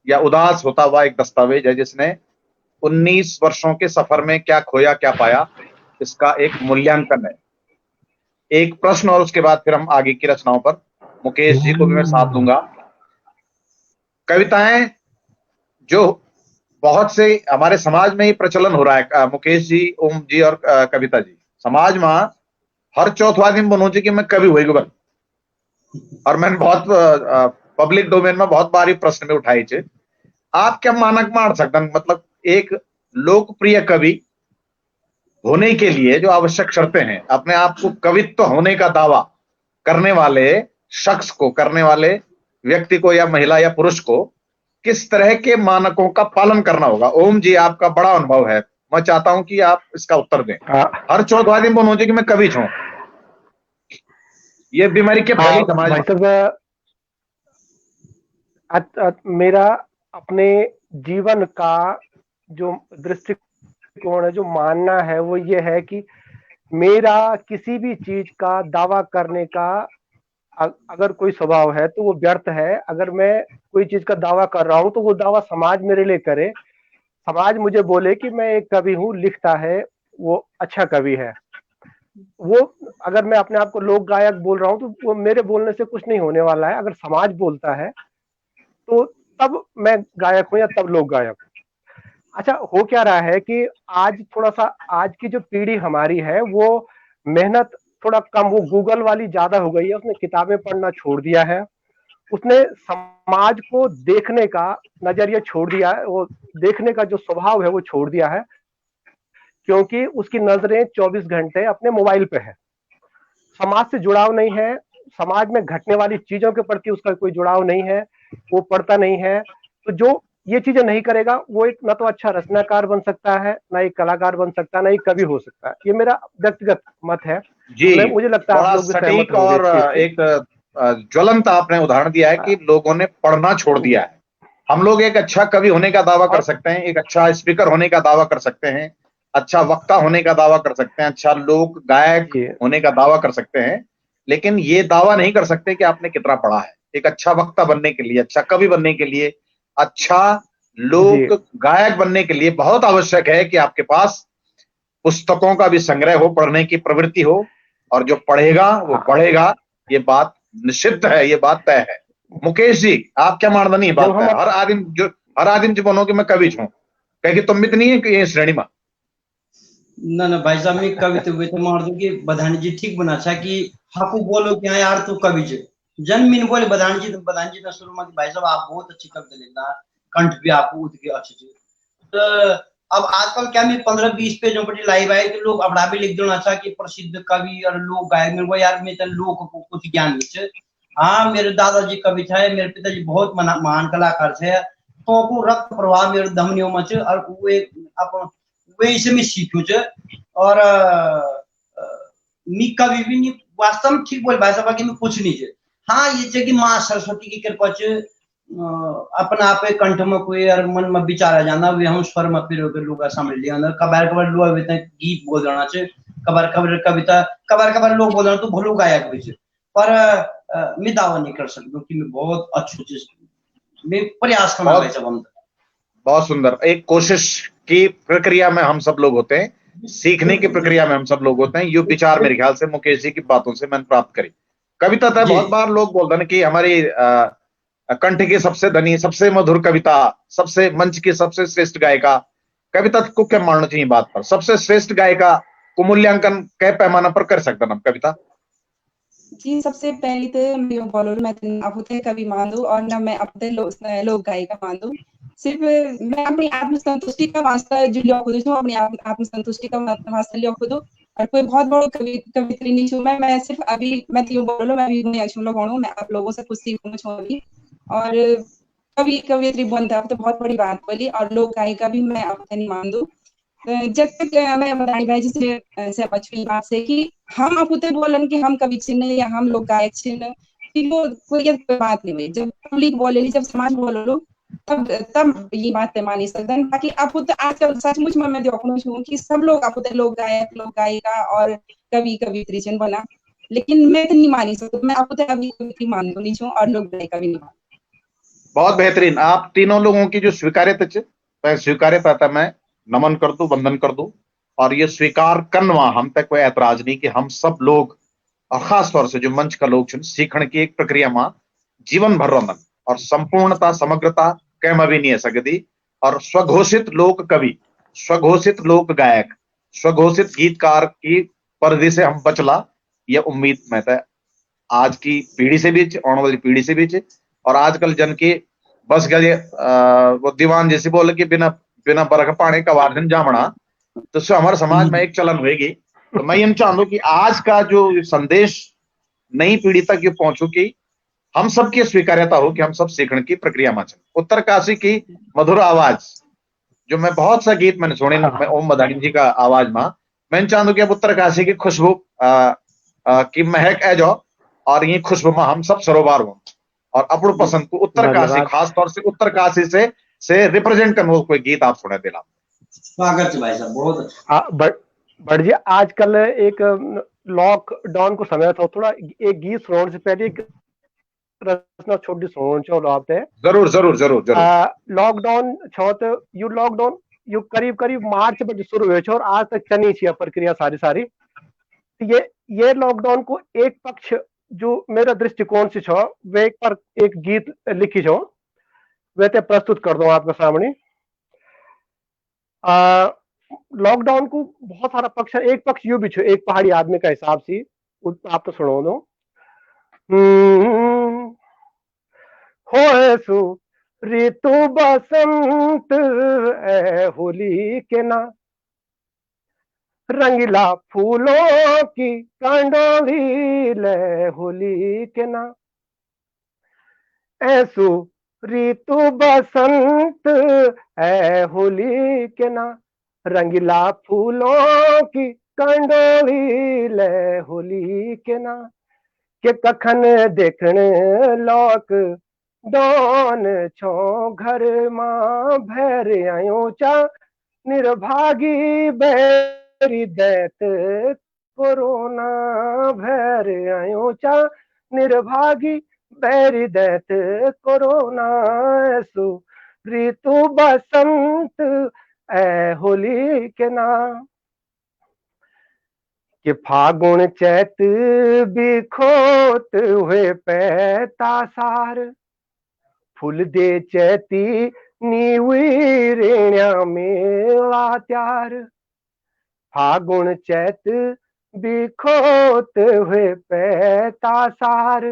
या उदास होता हुआ एक दस्तावेज है, जिसने 19 वर्षों के सफर में क्या खोया क्या पाया, इसका एक मूल्यांकन है। एक प्रश्न और उसके बाद फिर हम आगे की रचनाओं पर मुकेश जी को भी मैं साथ दूंगा। कविताएं जो बहुत से हमारे समाज में ही प्रचलन हो रहा है, मुकेश जी, ओम जी और कविता जी, समाज में हर चौथा दिन बनू कि मैं कवि हुई गुबन, और मैंने बहुत पब्लिक डोमेन में बहुत बारी प्रश्न में उठाई थे। आप क्या मानक मान सकते हैं, मतलब एक लोकप्रिय कवि होने के लिए जो आवश्यक शर्तें हैं, अपने आप को कवित्व होने का दावा करने वाले शख्स को, करने वाले व्यक्ति को या महिला या पुरुष को किस तरह के मानकों का पालन करना होगा? ओम जी, आपका बड़ा अनुभव है, मैं चाहता हूं कि आप इसका उत्तर दें। हर चौथा दिन बोलो कि मैं कवि छूं, ये बीमारी के फैली समाज में। मेरा अपने जीवन का जो दृष्टिकोण है, जो मानना है, वो ये है कि मेरा किसी भी चीज का दावा करने का अगर कोई स्वभाव है तो वो व्यर्थ है। अगर मैं कोई चीज का दावा कर रहा हूं तो वो दावा समाज मेरे लिए करे, समाज मुझे बोले कि मैं एक कवि हूं, लिखता है, वो अच्छा कवि है। वो अगर मैं अपने आप को लोक गायक बोल रहा हूं तो वो मेरे बोलने से कुछ नहीं होने वाला है। अगर समाज बोलता है तो तब मैं गायक हूं या तब लोक गायक। अच्छा, हो क्या रहा है कि आज थोड़ा सा, आज की जो पीढ़ी हमारी है वो मेहनत थोड़ा कम, वो गूगल वाली ज्यादा हो गई है, उसने किताबें पढ़ना छोड़ दिया है, उसने समाज को देखने का नजरिया छोड़ दिया है, वो देखने का जो स्वभाव है वो छोड़ दिया है, क्योंकि उसकी नजरें 24 घंटे अपने मोबाइल पे है। समाज से जुड़ाव नहीं है, समाज में घटने वाली चीजों के प्रति उसका कोई जुड़ाव नहीं है, वो पढ़ता नहीं है। तो जो ये चीजें नहीं करेगा वो एक ना तो अच्छा रचनाकार बन सकता है, ना एक कलाकार बन सकता है, ना एक कवि हो सकता है। ये मेरा व्यक्तिगत मत है जी। तो मुझे लगता है आप लोग भी सहमत होंगे। और एक ज्वलंत आपने उदाहरण दिया है कि लोगों ने पढ़ना छोड़ दिया है। हम लोग एक अच्छा कवि होने का दावा कर सकते हैं, एक अच्छा स्पीकर होने का दावा कर सकते हैं, अच्छा वक्ता होने का दावा कर सकते हैं, अच्छा लोक गायक होने का दावा कर सकते हैं, लेकिन ये दावा नहीं कर सकते कि आपने कितना पढ़ा है। एक अच्छा वक्ता बनने के लिए, अच्छा कवि बनने के लिए, अच्छा लोक गायक बनने के लिए बहुत आवश्यक है कि आपके पास पुस्तकों का भी संग्रह हो, पढ़ने की प्रवृत्ति हो, और जो पढ़ेगा वो पढ़ेगा, ये बात निषिद्ध है, ये बात तय है। मुकेश जी, आप क्या मानना? नहीं बात है हर आदमी जो बनो कि मैं कवि छूं, कहे तुम भी नहीं है कि ये श्रेणी में ना भाई साहब, मैं कवि तो मार दूं कि बधानी जी ठीक बना था कि हाकू बोलो कि हाँ यार तू कवि जे जन्मीन बोले बधानी जी ने शुरू में भाई साहब आप बहुत अच्छी कविता लिखना, कंठ भी आपको उठ के अच्छे थे। तो अब आजकल क्या मैं 15-20 पेजों पर लाइव आए तो लोग अपना भी लिख देना था कि प्रसिद्ध कवि और लोक गायक। मेरे को यार मैं तो लोक को कुछ ज्ञान नहीं। हाँ, मेरे दादाजी कवि थे, मेरे पिताजी बहुत महान कलाकार थे, तो को रक्त प्रवाह मेरे धमनियों में छे और वो अपन वही से मैं सीखो और मी कवि भी नहीं वास्तव में ठीक बोल भाई साहब कि मैं कुछ नहीं छे। हाँ, ये छे कि माँ सरस्वती की कृपा छे, अपना आपे कंठ में कोई और मन में विचार आ जाना, वे हम स्वर में फिर लोग समझ लिया ना। कबार लोग गीत बोल देना छे, कबार कविता, कबार लोग बोल देना तो भलो गायक भी छे, पर मैं दावा नहीं कर सकता कि मैं बहुत अच्छी चीज, मैं प्रयास करना भाई साहब। बहुत सुंदर। एक कोशिश की प्रक्रिया में हम सब लोग होते हैं, सीखने की प्रक्रिया में हम सब लोग होते हैं। ये विचार मेरे ख्याल से मुकेश जी की बातों से मैंने प्राप्त करी। कविता तो जी बहुत बार लोग बोलते हैं कि हमारी कंठ की सबसे धनी, सबसे मधुर कविता, सबसे मंच की सबसे श्रेष्ठ गायिका। कविता को क्या मानना चाहिए बात पर? सबसे श्रेष्ठ गायिका को मूल्यांकन कै पैमाना पर कर सकते हम कविता? जी, सबसे पहले तो मैं यूँ बोलूँ, मैं आपते कवि मान दूँ और ना मैं आपते लोक गायिका मान दूँ। सिर्फ मैं अपनी आत्मसंतुष्टि का वास्ता जो लिया खुद छूँ, अपनी आत्मसंतुष्टि का वास्ता लिया खुद, और कोई बहुत बड़ो कवित्री नहीं छूँ मैं सिर्फ अभी मैं यूँ बोलूँ, मैं अभी नया छूँ लोग मैं आप लोगों से कुछ सीखूँ छूँ अभी। और कवियत्री बनता तो बहुत बड़ी बात बोली, और लोक गायिका भी मैं आपते नहीं मान दूँ। जब तक मैं बताई भाई जैसे से बचपन बात से कि हम आपते बोलन कि हम कवि छिन या हम लोग गायक छिन, कि वो कोई बात नहीं हुई। जब पब्लिक बोलेली, जब समाज बोलेलो, तब तब ये बात मानी सकदन। बाकी आपते आजकल सचमुच में मैं देखूँ छूँ कि सब लोग आपते लोग गायक, लोग गायिका और कवि कवित्री छिन बना। लेकिन मैं तो नहीं मानी सकती, मैं आपते अभी कवित्री मान नहीं छूँ और लोग गायिका भी नहीं मान। बहुत बेहतरीन। आप तीनों लोगों की जो स्वीकार्यता मैं स्वीकार्यता था, मैं नमन कर दूं, वंदन कर दूं। और ये स्वीकार करना हम तक कोई ऐतराज नहीं कि हम सब लोग, और खास तौर से जो मंच का लोग सीखने की एक प्रक्रिया में जीवन भर रंदन, और संपूर्णता समग्रता कैम भी नहीं है सकती। और स्वघोषित लोक कवि, स्वघोषित लोक गायक, स्वघोषित गीतकार की परिधि से हम बचला, ये उम्मीद मैं आज की पीढ़ी से भी, आने वाली पीढ़ी से भी। और आजकल जन की बस गए वो दीवान जैसे बोले कि बिना बिना बरख पानी का वार्जन जामना, तो उससे हमारे समाज में एक चलन होगी। तो मैं ये चाहूँ कि आज का जो संदेश नई पीढ़ी तक ये पहुंचू कि हम सबकी स्वीकार्यता हो कि हम सब सीखने की प्रक्रिया में चल। उत्तरकाशी की मधुर आवाज, जो मैं बहुत सा गीत मैंने सुने मैं ओम मदानी जी का आवाज में, मैं चाहूँ कि अब उत्तरकाशी की खुशबू की महक है जो, और ये खुशबू में हम सब सरोबार हो, और अपने पसंद को उत्तरकाशी, धन्यवाद। खास तौर से उत्तरकाशी से रिप्रेजेंट करने कोई गीत आप सुने दिला। स्वागत है भाई साहब, बहुत अच्छा। हाँ, बट जी आजकल एक लॉकडाउन को समय था, थोड़ा एक गीत सुनाने से पहले एक रचना छोटी सुनाना चाहो आप ते। जरूर जरूर जरूर जरूर। लॉकडाउन छो तो यू लॉकडाउन यू करीब करीब मार्च बजे शुरू हुए और आज तक चनी छी प्रक्रिया सारी सारी। ये लॉकडाउन को एक पक्ष जो मेरा दृष्टिकोण से छो, वे पर एक गीत लिखी छो, वे ते प्रस्तुत कर दो आपके सामने। लॉकडाउन को बहुत सारा पक्ष है, एक पक्ष यू भी छो, एक पहाड़ी आदमी का हिसाब से आप तो सुनो दो। होए सु ऋतु बसंत ए होली के ना, रंगीला फूलों की कंडोली ले होली के ना। ऐसु ऋतु बसंत ए होली के ना, रंगीला फूलों की कंडोली ले होली के ना। के कखन देखण लौक डॉन छो घर मां भैर आयो चा, निर्भागी बैरी दैत कोरोना भैर आयो चा, निर्भागी बैरी दैत कोरोना। सु ऋतु बसंत ए होली के ना, कि फागुन चैत बिखोत हुए पैता सार, फूल दे चैती नीवी रेण्या मेला त्यार। फागुन चैत बिखोत हुए पैता सार,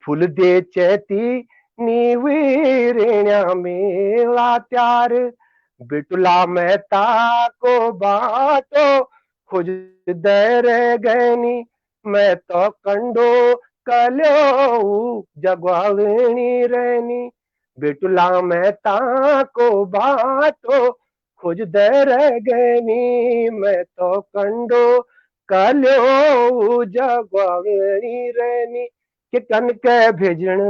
फूल दे चैती नीवी रेण्या मेला त्यार। बिटुला मेहता को बाटो खुज दर गैनी, मैं तो कंडो कलो जगवाणी रहनी। बिटुला मेहता को बाटो खुज दर गैनी, मैं तो कंडो कलो जगवाणी रहनी। कि कन के भेजण,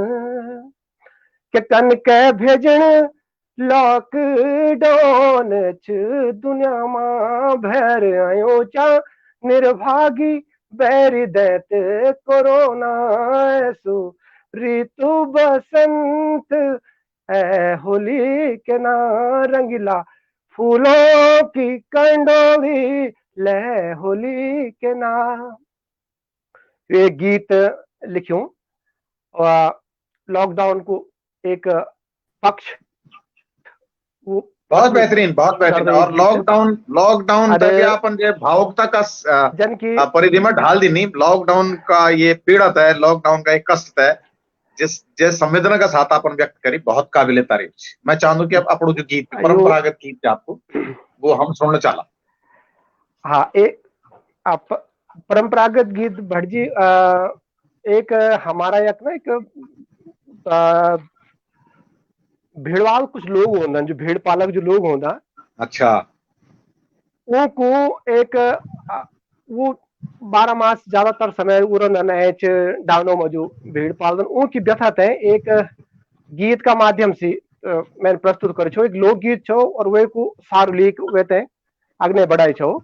कि कन के भेजण लॉकडाउन च दुनिया मां भैर आयो चा, निर्भागी बैरी दैत कोरोना। सु ऋतु बसंत ए होली के ना, रंगीला फूलों की कंडोली ले होली के ना। ये गीत लिखूं लॉकडाउन को एक पक्ष वो बहुत बेहतरीन, बहुत बेहतरीन। और लॉकडाउन तक अपन जे भावुकता का जन की परिधिमा ढाल दी नहीं। लॉकडाउन का ये पीड़त है, लॉकडाउन का एक कष्ट है, जिस संवेदना का साथ अपन व्यक्त करी, बहुत काबिले तारीफ। मैं चाहूँ कि अब अपनो जो गीत परंपरागत गीत आपको वो हम सुनने चाला। हाँ, एक परंपरागत गीत भट्ट जी एक हमारा एक ना एक भेड़वाल कुछ लोग होना, जो भेड़ पालक जो लोग होना, अच्छा, वो को एक वो 12 मास ज्यादातर समय उड़न ऐच डावनो में जो भेड़ पालन उनकी व्यथा है एक गीत का माध्यम से मैंने प्रस्तुत कर छो। एक लोकगीत छो और वे को सार्वलिक वे ते अग्ने बढ़ाई छो।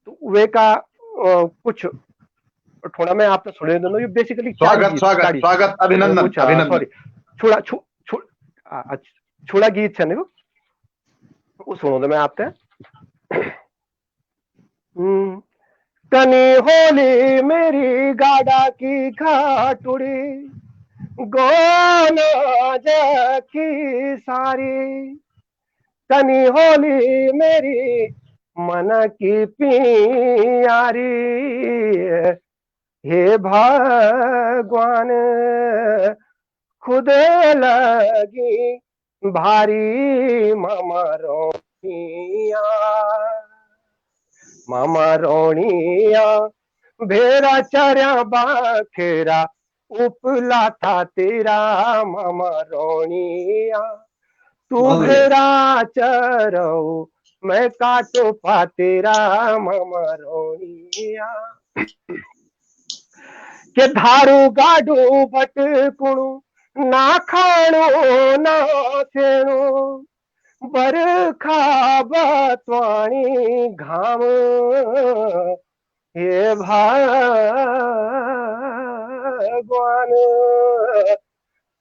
तो वे का कुछ थोड़ा मैं आपने सुने दोनों। ये बेसिकली स्वागत अभिनंदन सॉरी छोड़ा गीत छे देखो वो सुनो तो मैं आपते तनी होली मेरी गाड़ा की घाटुड़ी गोना जखी सारी, तनी होली मेरी मन की पियारी, हे भगवान खुद लगी भारी मामा रोनिया भेरा चर्या बाखेरा उपला था तेरा मामा रोनिया, तू भेरा चरो मैं काटो पा तेरा मामा रोनिया, के धारू गाडू भटकुणु ना खाणो ना थेणो बरखा बतवाणी घाम, हे भगवान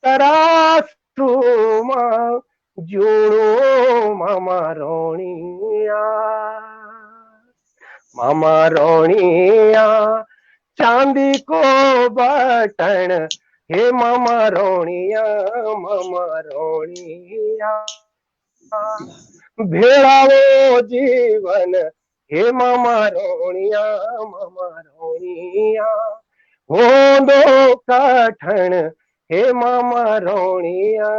तरासुमा जोड़ो मामा रोनिया चांदी को बटन, हे मामा रोनिया भेड़ाओ जीवन, हे मामा रोनिया हो दो कठन, हे मामा रोनिया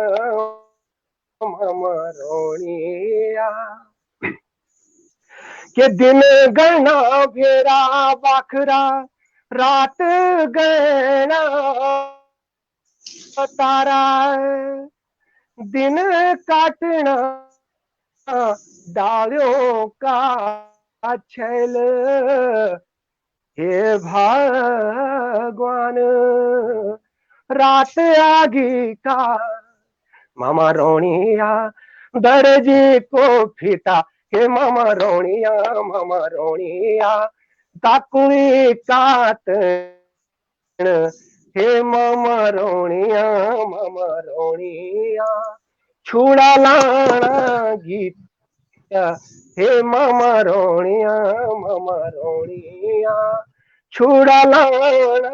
के दिन गणा भेड़ा बाखरा रात गणा तारा, दिन काटना डालियों का छैल, हे भगवान रात आगी का मामा रोनिया दर्जी को फीता, हे मामा रोनिया ताकुई कातन, हे मामा रोनिया छुड़ा लाना गीत, हे मामा रोनिया छुड़ा लाना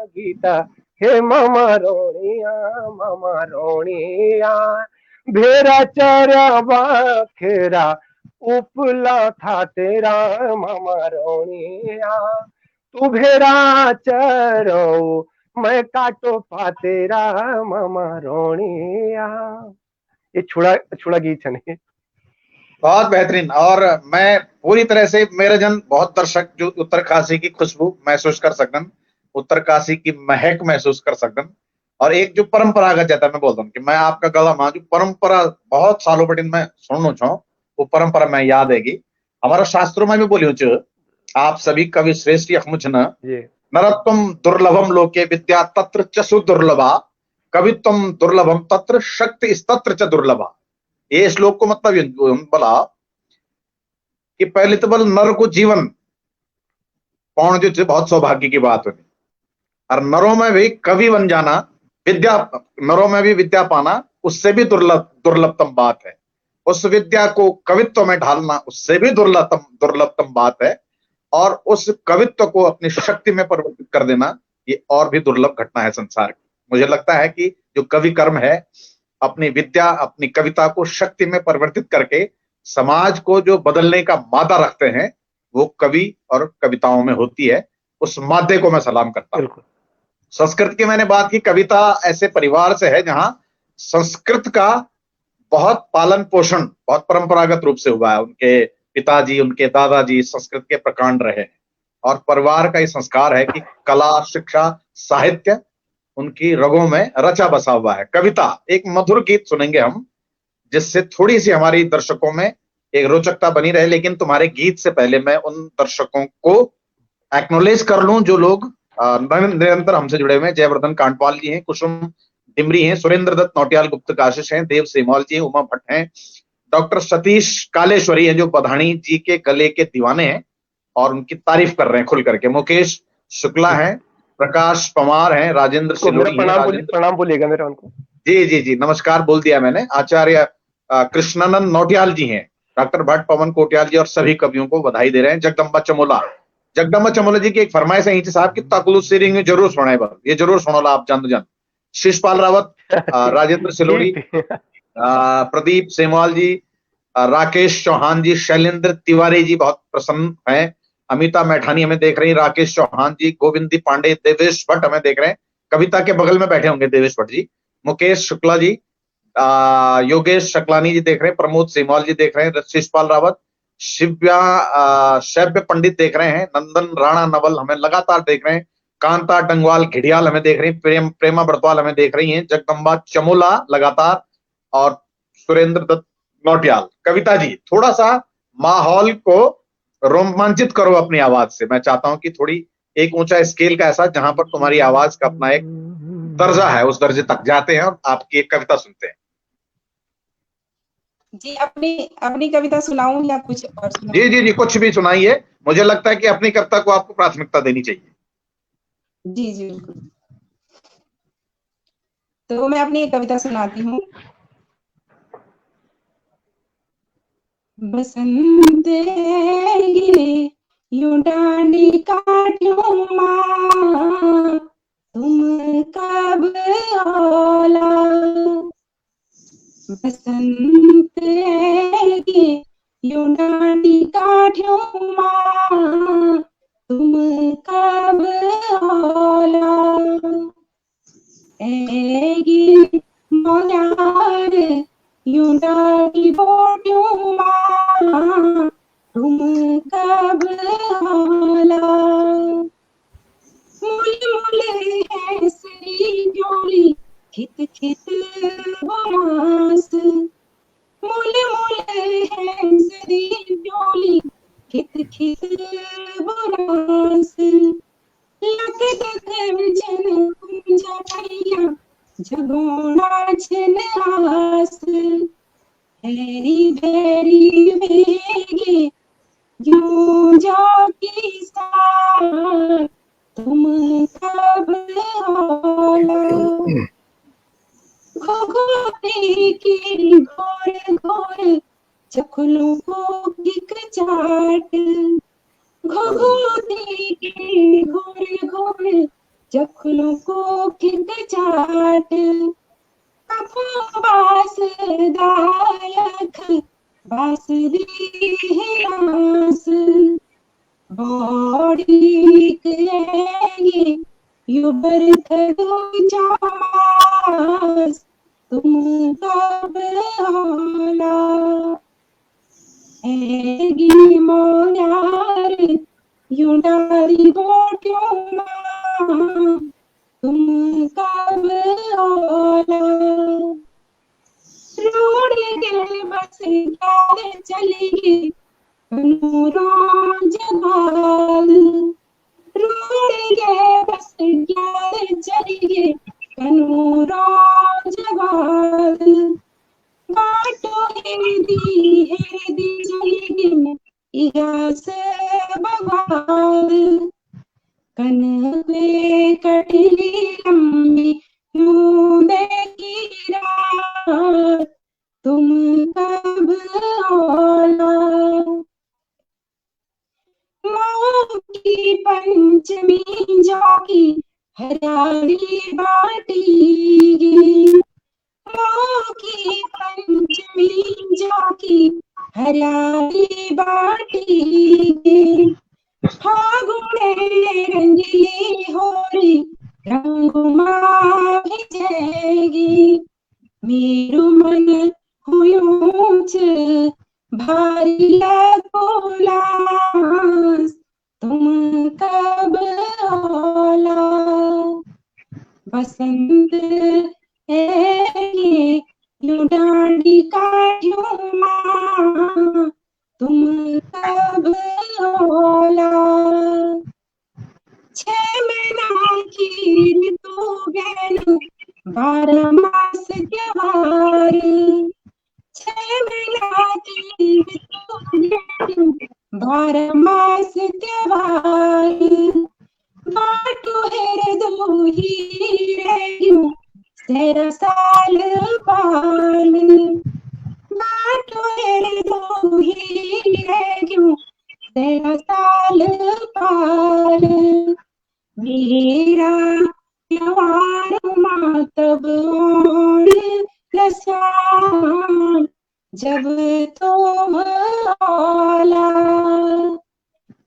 गीता, हे मामा रोनिया भेरा चरा बाखेरा उपला था तेरा मामा रोनिया, तू भेरा चरो मैं काटो पा तेरा मामा रोनिया। ये छुड़ा गीत है। बहुत बेहतरीन। और मैं पूरी तरह से मेरे जन बहुत दर्शक जो उत्तरकाशी की खुशबू महसूस कर सकन, उत्तरकाशी की महक महसूस कर सकन। और एक जो परंपरागत जाता मैं बोलता हूँ कि मैं आपका गला मां जो परंपरा बहुत सालों बटिन मैं सुनू छो, वो परंपरा मैं याद हैगी। हमारा शास्त्रों में भी बोलियो छ, आप सभी कवि श्रेष्ठ यखमुछ न नरत्वम दुर्लभम लोके विद्या तत्र च सुदुर्लभा, कवित्वम दुर्लभम तत्र शक्ति तत्र च दुर्लभा। ये श्लोक को मतलब बोला कि पहले तो बोल नर को जीवन पाउन जो बहुत सौभाग्य की बात होती, और नरों में भी कवि बन जाना, विद्या नरों में भी विद्या पाना उससे भी दुर्लभतम बात है। उस विद्या को कवित्व में ढालना उससे भी दुर्लभतम बात है। और उस कवित्व को अपनी शक्ति में परिवर्तित कर देना ये और भी दुर्लभ घटना है संसार की। मुझे लगता है कि जो कवि कर्म है, अपनी विद्या, अपनी कविता को शक्ति में परिवर्तित करके समाज को जो बदलने का मादा रखते हैं, वो कवि और कविताओं में होती है। उस मादे को मैं सलाम करता हूं। संस्कृत की मैंने बात की, कविता ऐसे परिवार से है जहां संस्कृत का बहुत पालन पोषण बहुत परंपरागत रूप से हुआ है। उनके पिताजी, उनके दादाजी संस्कृत के प्रकांड रहे हैं, और परिवार का ये संस्कार है कि कला, शिक्षा, साहित्य उनकी रगों में रचा बसा हुआ है। कविता, एक मधुर गीत सुनेंगे हम, जिससे थोड़ी सी हमारी दर्शकों में एक रोचकता बनी रहे। लेकिन तुम्हारे गीत से पहले मैं उन दर्शकों को एक्नोलेज कर लूं जो लोग निरंतर हमसे जुड़े हुए हैं। जयवर्धन कांडपाल जी हैं, कुसुम डिमरी हैं, सुरेंद्र दत्त नौटियाल गुप्त काशिश हैं, देव सेमवाल जी हैं, उमा भट्ट हैं, डॉक्टर सतीश कालेश्वरी हैं जो बधानी जी के गले के दीवाने हैं और उनकी तारीफ कर रहे हैं खुल करके, मुकेश शुक्ला हैं, प्रकाश पवार हैं, राजेंद्र सिलोड़ी हैं, प्रणाम बोलिएगा मेरा उनको। जी जी जी, नमस्कार बोल दिया मैंने। आचार्य कृष्णानंद नौटियाल जी हैं, डॉक्टर भट्ट पवन कोटियाल जी और सभी कवियों को बधाई दे रहे हैं। जगदम्बा चमोला जी की एक फरमाइश है साहब की तकलु सीरिंग में जरूर सुनाए बल, ये जरूर सुनोला आप जान। शिषपाल रावत, राजेंद्र सिलोड़ी, प्रदीप सेमवाल जी, राकेश चौहान जी, शैलेंद्र तिवारी जी बहुत प्रसन्न हैं, अमिता मैठानी हमें देख रही, राकेश चौहान जी, गोविंदी पांडे, देवेश भट्ट हमें देख रहे हैं, कविता के बगल में बैठे होंगे देवेश भट्ट जी, मुकेश शुक्ला जी, योगेश शकलानी जी देख रहे हैं, प्रमोद सेमवाल जी देख रहे हैं, शिषपाल रावत, शैव्य पंडित देख रहे हैं, नंदन राणा नवल हमें लगातार देख रहे हैं, कांता डंगवाल घिड़ियाल हमें देख रही हैं, प्रेमा बरतवाल हमें देख रही हैं, जगदम्बा चमोला लगातार, और सुरेंद्र दत्त नौटियाल। कविता जी, थोड़ा सा माहौल को रोमांचित करो अपनी आवाज से। मैं चाहता हूं कि थोड़ी एक ऊंचा स्केल का ऐसा जहां पर तुम्हारी आवाज का अपना एक दर्जा है, उस दर्जे तक जाते हैं और आपकी एक कविता सुनते हैं। जी, अपनी कविता सुनाऊं या कुछ और सुनाऊं? जी जी जी, कुछ भी सुनाइए। मुझे लगता है कि अपनी कविता को आपको प्राथमिकता देनी चाहिए। जी जी बिल्कुल। तो मैं अपनी एक कविता सुनाती हूँ। बसंत गिरे यूं डांडी काट्यूं माँ, तुम कब आला। बसंत गिरे यूं डांडी काट्यूं माँ, तुम कब आला। ऐगी मौलार यूं डांडी बोट्यूं माँ, तुम कब आला। मुल मुल है सरी जोली खित खित बमास, मुल मुल है सरी जोली खित खित बमास। लक दक जन कुंजा भैया जगोना छन आस, भेरी भेरी भेगे यूं जाकी सार, तुम कब आला। घोघोती की घोर घोर चखलों को किक चाट, घोघोती की घोर घोर चखलों को किक चाट। कफों बास दायक बासरी हिरास, बॉडी करेगी यू बरथ दो चामास, तुम कब आला। ऐगी मौलार यू डारी बोट्यूं माँ, तुम कब आला। रोड के बस क्या चली नूरों जमाल, रोड के बस क्या चली नूरों जमाल। बाटो हेदी चली इगा से बवाल, कनवे कटली लंबी यूं देखी रात, तुम कब आला। मोह की पंचमी जाकी हरियाली बाटेगी, माँ की पंचमी जाकी हरियाली बाटेगी, फागुने रंगीली होरी रंगुमा भिजेगी, मेरू मन हुयूच भारी लागोलास, तुम कब आला, बसंत है ये यूं डांडी काटियों माँ, तुम कब आला, 6 महीना की ऋतु गैन 12 मास त्योहार, 6 महीना की ऋतु गैन 12 मास त्योहार, बाटो हेर दोही रेयूं 13 साल पाल, बाटो हेर दोही रेयूं 13 साल पाल, मेरा त्योहार मातब और लसान, जब तुम आला,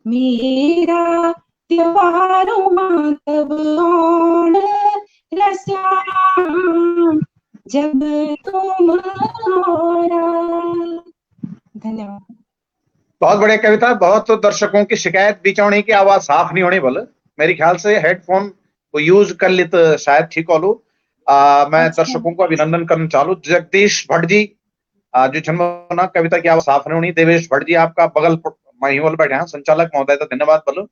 मेरा त्योहार मातब और लसान, जब तुम आला। धन्यवाद। बहुत बढ़िया कविता। बहुत दर्शकों की शिकायत बिचौनी की आवाज साफ नहीं होनी, बोले मेरे ख्याल से हेडफोन को यूज कर ली तो शायद ठीक हो लू। मैं अच्छा। दर्शकों को अभिनंदन करना चालू। जगदीश भट्ट जी जो छनमना कविता की आवाज साफ नहीं होनी। देवेश भट्ट जी आपका बगल महिवल बैठे हैं, संचालक महोदय तो धन्यवाद बोलो।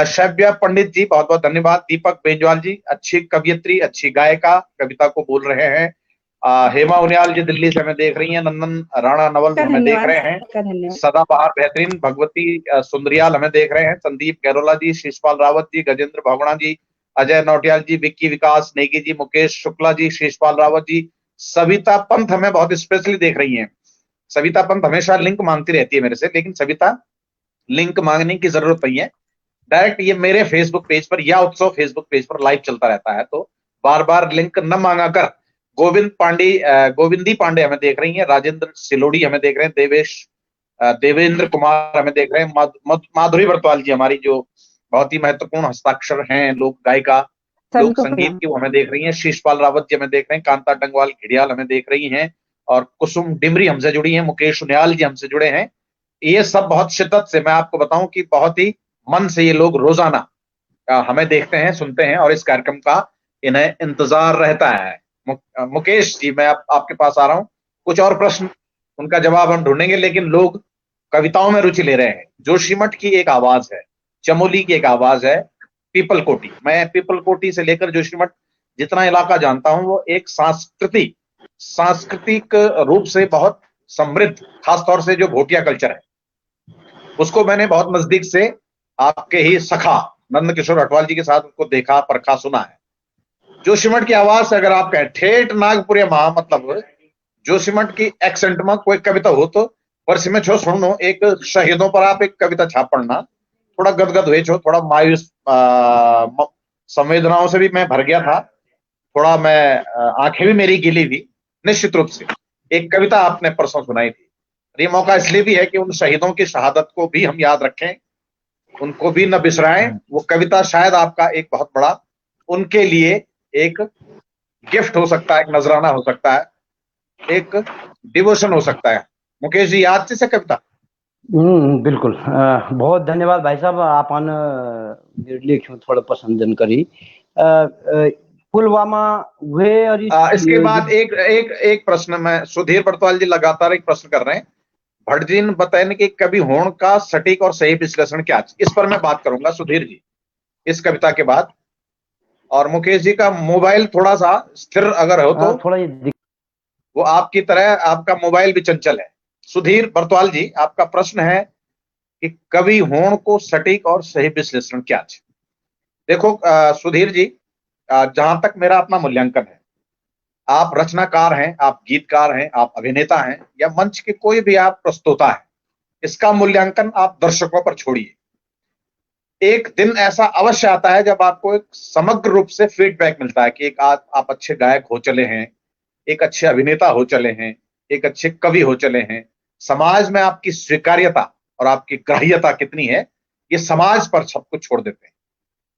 शैव्या पंडित जी बहुत बहुत धन्यवाद। दीपक बेंजवाल जी अच्छी कवियत्री, अच्छी गायिका, कविता को बोल रहे हैं। हेमा उनियाल जी दिल्ली से हमें देख रही हैं। नंदन राणा नवल हमें देख रहे हैं। सदाबहार बेहतरीन भगवती सुंदरियाल हमें देख रहे हैं। संदीप गैरोला जी, शिषपाल रावत जी, गजेंद्र भगोड़ा जी, अजय नौटियाल जी, विक्की विकास नेगी जी, मुकेश शुक्ला जी, शिषपाल रावत जी, सविता पंत हमें बहुत स्पेशली देख रही हैं। सविता पंत हमेशा लिंक मांगती रहती है मेरे से, लेकिन सविता लिंक मांगने की जरूरत नहीं है। डायरेक्ट ये मेरे फेसबुक पेज पर या उत्सव फेसबुक पेज पर लाइव चलता रहता है, तो बार बार लिंक न मांगा कर। गोविंदी पांडे हमें देख रही हैं। राजेंद्र सिलोड़ी हमें देख रहे हैं। देवेंद्र कुमार हमें देख रहे हैं। माधुरी बरतवाल जी हमारी जो बहुत ही महत्वपूर्ण हस्ताक्षर हैं, लोक गायिका, लोक संगीत की, वो हमें देख रही हैं। शीशपाल रावत जी हमें देख रहे हैं। कांता डंगवाल घिड़ियाल हमें देख रही हैं और कुसुम डिमरी हमसे जुड़ी हैं। मुकेश उनियाल जी हमसे जुड़े हैं। ये सब बहुत शिद्दत से, मैं आपको बताऊं कि बहुत ही मन से ये लोग रोजाना हमें देखते हैं, सुनते हैं और इस कार्यक्रम का इन्हें इंतजार रहता है। मुकेश जी मैं आपके पास आ रहा हूं। कुछ और प्रश्न उनका जवाब हम ढूंढेंगे, लेकिन लोग कविताओं में रुचि ले रहे हैं। जोशीमठ की एक आवाज है, चमोली की एक आवाज है, पीपल कोटी। मैं पीपल कोटी से लेकर जोशीमठ जितना इलाका जानता हूं, वो एक सांस्कृतिक रूप से बहुत समृद्ध, खासतौर से जो भोटिया कल्चर है उसको मैंने बहुत नजदीक से आपके ही सखा नंद किशोर अटवाल जी के साथ उसको देखा, परखा, सुना है। जोशीमठ की आवाज से अगर आप कहें ठेठ नागपुर महा, मतलब जोशीमठ की एक्सेंट में कोई कविता हो तो वर्ष में छो सुनो। एक शहीदों पर आप एक कविता छाप पढ़ना, थोड़ा गदगद हुए छो, थोड़ा मायूस संवेदनाओं से भी मैं भर गया था, थोड़ा मैं आंखें भी मेरी गिली हुई निश्चित रूप से। एक कविता आपने परसों सुनाई थी। ये मौका इसलिए भी है कि उन शहीदों की शहादत को भी हम याद रखें, उनको भी न बिसराएं। वो कविता शायद आपका एक बहुत बड़ा उनके लिए एक गिफ्ट हो सकता है, एक नजराना हो सकता है, एक डिवोशन हो सकता है। मुकेश जी याद से कविता? बिल्कुल। बहुत धन्यवाद भाई साहब, आपण लेखियों थोड़ा पसंद करी। पुलवामा हुए और इसके बाद एक प्रश्न मैं, सुधीर बरतवाल जी लगातार एक प्रश्न कर रहे हैं। भट्ट जी ने बताया कि कवि होण का सटीक और सही विश्लेषण क्या है, इस पर मैं बात करूंगा सुधीर जी इस कविता के बाद। और मुकेश जी का मोबाइल थोड़ा सा स्थिर अगर हो तो थोड़ा वो आपकी तरह आपका मोबाइल भी चंचल है। सुधीर बरतवाल जी आपका प्रश्न है कि कवि होण को सटीक और सही विश्लेषण क्या है। देखो सुधीर जी, जहां तक मेरा अपना मूल्यांकन है, आप रचनाकार हैं, आप गीतकार हैं, आप अभिनेता हैं, या मंच के कोई भी आप प्रस्तोता है, इसका मूल्यांकन आप दर्शकों पर छोड़िए। एक दिन ऐसा अवश्य आता है जब आपको एक समग्र रूप से फीडबैक मिलता है कि एक आप अच्छे गायक हो चले हैं, एक अच्छे अभिनेता हो चले हैं, एक अच्छे कवि हो चले हैं। समाज में आपकी स्वीकार्यता और आपकी ग्राह्यता कितनी है, ये समाज पर सब कुछ छोड़ देते हैं,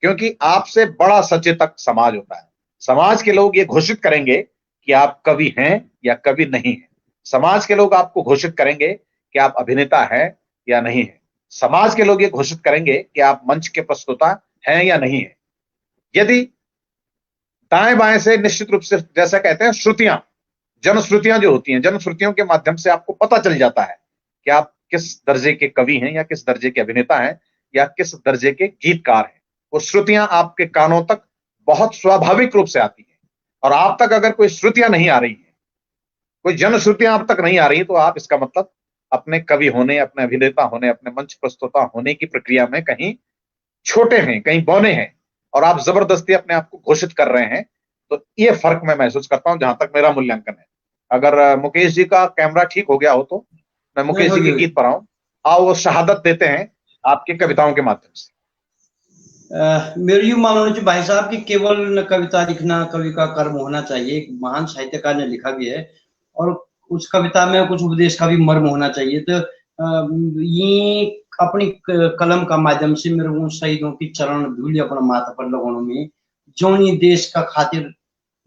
क्योंकि आपसे बड़ा सचेतक समाज होता है। समाज के लोग ये घोषित करेंगे कि आप कवि हैं या कवि नहीं हैं। समाज के लोग आपको घोषित करेंगे कि आप अभिनेता हैं या नहीं है। समाज के लोग ये घोषित करेंगे कि आप मंच के प्रस्तुता हैं या नहीं है। यदि दाएं बाएं से निश्चित रूप से, जैसा कहते हैं श्रुतियां, जनश्रुतियां जो होती हैं, जनश्रुतियों के माध्यम से आपको पता चल जाता है कि आप किस दर्जे के कवि हैं या किस दर्जे के अभिनेता हैं या किस दर्जे के गीतकार हैं। वो श्रुतियां आपके कानों तक बहुत स्वाभाविक रूप से आती हैं। और आप तक अगर कोई श्रुतियां नहीं आ रही हैं, कोई जनश्रुतियां आप तक नहीं आ रही, तो आप इसका मतलब अपने कवि होने, अपने अभिनेता होने, अपने मंच प्रस्तुता होने की प्रक्रिया में कहीं छोटे हैं, कहीं बौने हैं, और आप जबरदस्ती अपने आप को घोषित कर रहे हैं। तो ये फर्क मैं महसूस करता हूं, जहां तक मेरा मूल्यांकन है। अगर मुकेश जी का कैमरा ठीक हो गया हो तो मैं मुकेश जी के गीत पर आऊं। आओ वो शहादत देते हैं आपकी कविताओं के माध्यम से। मेरी यूं मानना है भाई साहब कि केवल कविता लिखना कवि का कर्म होना चाहिए। एक महान साहित्यकार ने लिखा भी है, और उस कविता में कुछ उपदेश का भी मर्म होना चाहिए। तो ये अपनी कलम का माध्यम से मेरे को शहीदों की चरण धूलि अपना माथा पर लगाने में, जोनी देश का खातिर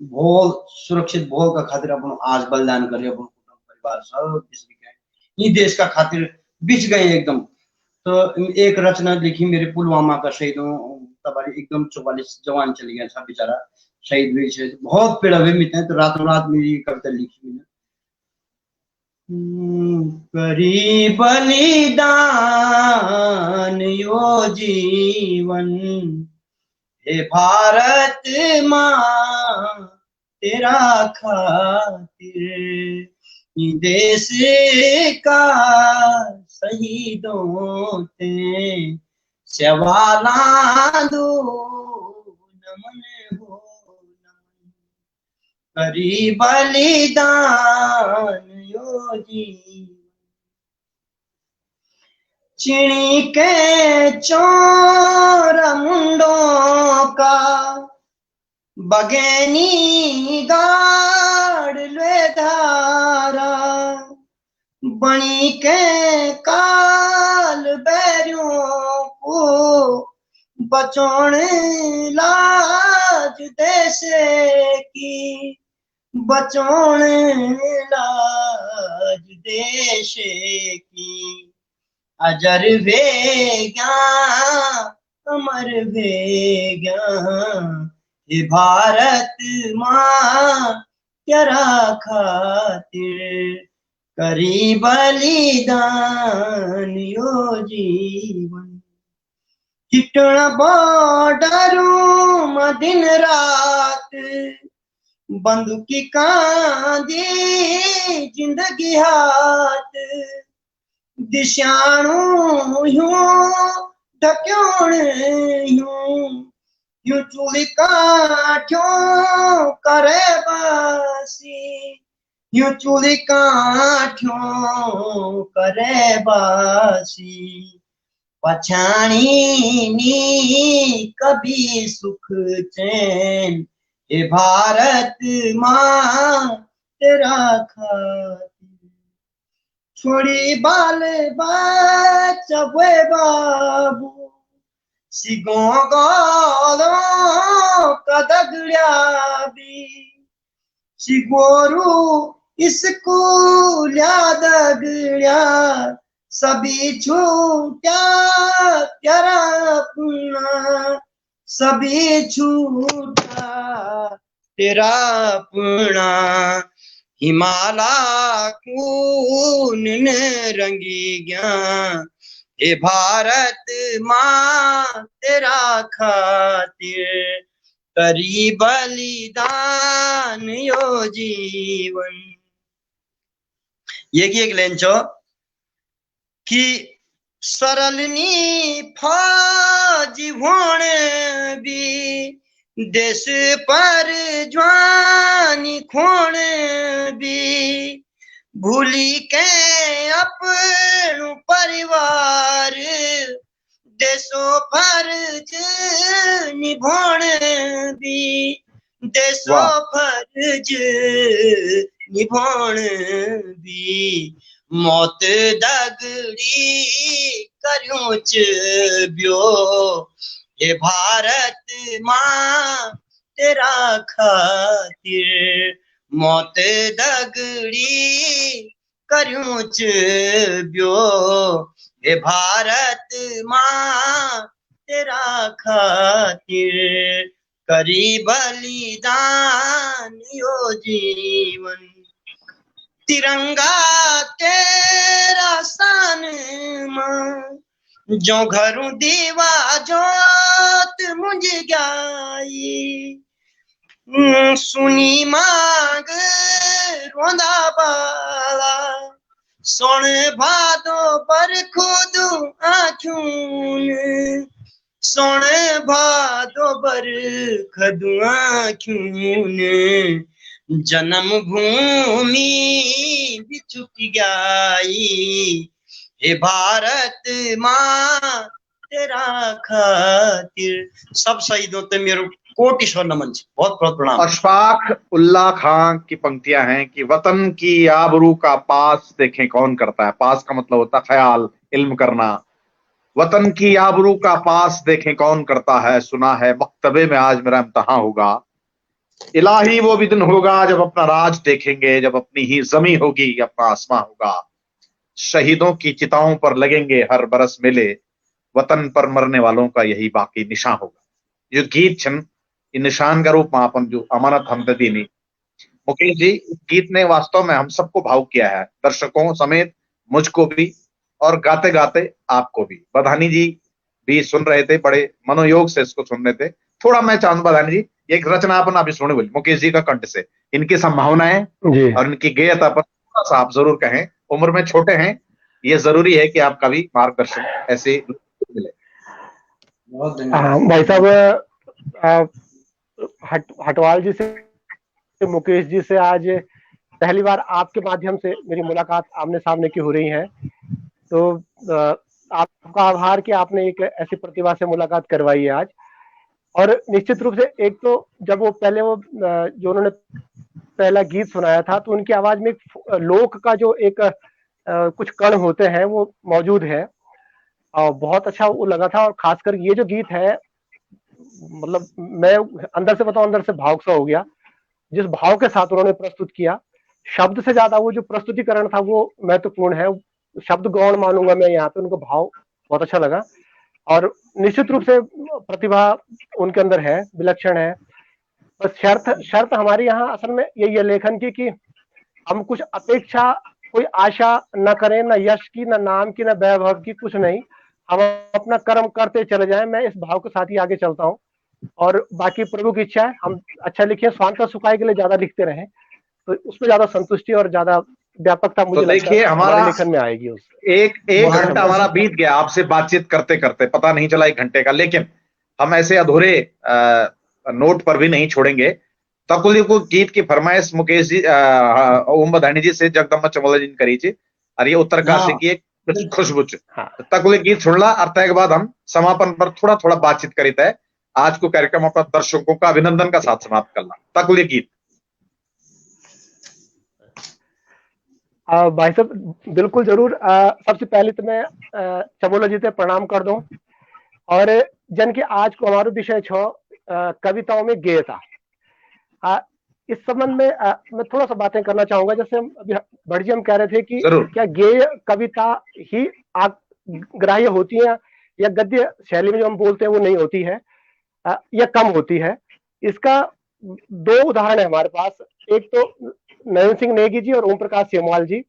भोल सुरक्षित भोल का खातिर अपन आज बलिदान करे, अपन परिवार सब ये देश का खातिर बिछ गए एकदम। तो एक रचना लिखी मेरे पुलवामा का शहीदों तबारी, एकदम 44 जवान चली गया था बेचारा, शहीद हुए, बहुत पीड़ा हुए मिलते हैं। तो रातों रात मेरी कविता लिखी मैंने। करी बलिदान यो जीवन, हे भारत माँ तेरा खातिर, देश का शहीदों ते सवाला दो नमन हो नमन, करी बलिदान यो जीवन। चिड़ी के चोर मुंडों का बगेनी गाड़ ले धारा, बणी के काल बैरियों को बचौन लाज देशे की, बचौन लाज देशे की, अजर वेग्या अमर वेग्या, हे भारत माँ तेरा खातिर, करी बलिदान यो जीवन। चिटण बॉर्डरों दिन रात बंदूकी कांदी जिंदगी हाथ, दिशाणु यूं ढक्योण यूं चूली काठ्यों करे बासी, यूं चूली काठ्यों करे बासी, पछाणी नी कभी सुख चैन, हे भारत माँ तेरा खातिर, छोड़ी बाल बचवे बाबू, सिगो गोलों का दगड़िया भी, सिगोरू स्कूल या दगड़िया, सभी छूटा तेरा अपना, सभी छूटा तेरा अपना, हिमालय खून ने रंगी गया, हे भारत माँ तेरा खातिर, करी बलिदान यो जीवन। ये की एक लेंचो कि सरलनी फौजी होने भी, देश पर जवानी खोने भी, भूली के अपन परिवार देशो फर्ज निभाण भी, देशो फर्ज निभाण भी, मौत दगड़ी करूं च बियो, ये भारत मां तेरा खातिर, मौत दगड़ी करूं च बियो, ये भारत मां तेरा खातिर, करी बलिदान यो जीवन, तिरंगा तेरा सान मां, जो घरों दीवा जोत मुझ गई, सुनी मांग रोंदा बाला, सुन भादो पर खुद आँखूं, सुन भादो पर खुद आँखूं, जन्म भूमि भी चुक गई, हे भारत मां तेरा खातिर। सब शहीदों ते मेरो कोटिश्वर नमन। बहुत बहुत प्रणाम। अशफाक उल्लाह खां की पंक्तियां हैं कि वतन की आबरू का पास देखें कौन करता है। पास का मतलब होता है ख्याल, इल्म करना। वतन की आबरू का पास देखें कौन करता है, सुना है मक्तबे में आज मेरा इम्तहान होगा। इलाही वो भी दिन होगा जब अपना राज देखेंगे, जब अपनी ही जमी होगी, अपना आसमां होगा। शहीदों की चिताओं पर लगेंगे हर बरस मेले, वतन पर मरने वालों का यही बाकी निशान होगा। जो गीत छन ये निशान का रूप मापन जो अमानत हमदर्दी ने मुकेश जी, इस गीत ने वास्तव में हम सबको भावुक किया है, दर्शकों समेत मुझको भी, और गाते गाते आपको भी। बधानी जी भी सुन रहे थे, बड़े मनोयोग से इसको सुन रहे थे। थोड़ा मैं चाहूँ बधानी जी एक रचना अपन अभी सुने बोली मुकेश जी का कंठ से, इनकी संभावनाएं और इनकी गेयता पर थोड़ा सा आप जरूर कहें। उम्र में छोटे हैं, ये जरूरी है कि आपका भी मार्गदर्शन ऐसे मिले। बहुत धन्यवाद भाई साहब, हटवाल जी से मुकेश जी से आज पहली बार आपके माध्यम से मेरी मुलाकात आमने सामने की हो रही है, तो आपका आभार कि आपने एक ऐसी प्रतिभा से मुलाकात करवाई है आज। और निश्चित रूप से एक तो जब वो पहले जो उन्होंने पहला गीत सुनाया था तो उनकी आवाज में लोक का जो एक कुछ कण होते हैं वो मौजूद है, और बहुत अच्छा वो लगा था। और खासकर ये जो गीत है, मतलब मैं अंदर से बताऊं, अंदर से भावुक सा हो गया जिस भाव के साथ उन्होंने प्रस्तुत किया। शब्द से ज्यादा वो जो प्रस्तुतिकरण था वो महत्वपूर्ण है। शब्द गौण मानूंगा मैं यहाँ पे, उनको भाव बहुत अच्छा लगा। और निश्चित रूप से प्रतिभा उनके अंदर है, विलक्षण है। बस शर्त हमारी यहाँ असल में यही है लेखन की कि हम कुछ अपेक्षा, कोई आशा न करें, न यश की, न नाम की, न वैभव की, कुछ नहीं। हम अपना कर्म करते चले जाएं। मैं इस भाव के साथ ही आगे चलता हूँ, और बाकी प्रभु की इच्छा है हम अच्छा लिखे, स्वांत सुखाय के लिए ज्यादा लिखते रहें, तो उसमें ज्यादा संतुष्टि और ज्यादा व्यापकता मुझे तो देखिए हमारा लेखन में आएगी। एक घंटा हमारा बीत गया आपसे बातचीत करते करते, पता नहीं चला 1 घंटे का। लेकिन हम ऐसे अधूरे नोट पर भी नहीं छोड़ेंगे। तकुली को गीत की फरमाइश मुकेश जी ओम बधानी जी से जगदम्बा चमोला जी ने करी थी, और ये उत्तरकाशी की एक खुशबू। तकुली गीत सुनला और तय के बाद हम समापन पर थोड़ा थोड़ा बातचीत करी तय। आज को कार्यक्रम अपना दर्शकों का अभिनंदन का साथ समाप्त करना। तकुली गीत भाई साहब बिल्कुल जरूर। सबसे पहले तो मैं चमोला जी से प्रणाम कर दूं, और जन की आज को हमारो विषय छो कविताओं में गेयता। इस संबंध में मैं थोड़ा सा बातें करना चाहूंगा। जैसे भट्ट जी हम कह रहे थे कि क्या गेय कविता ही ग्राह्य होती है या गद्य शैली में जो हम बोलते हैं वो नहीं होती है, या कम होती है। इसका 2 उदाहरण है हमारे पास। एक तो नयन सिंह नेगी जी और ओम प्रकाश सेमवाल जी,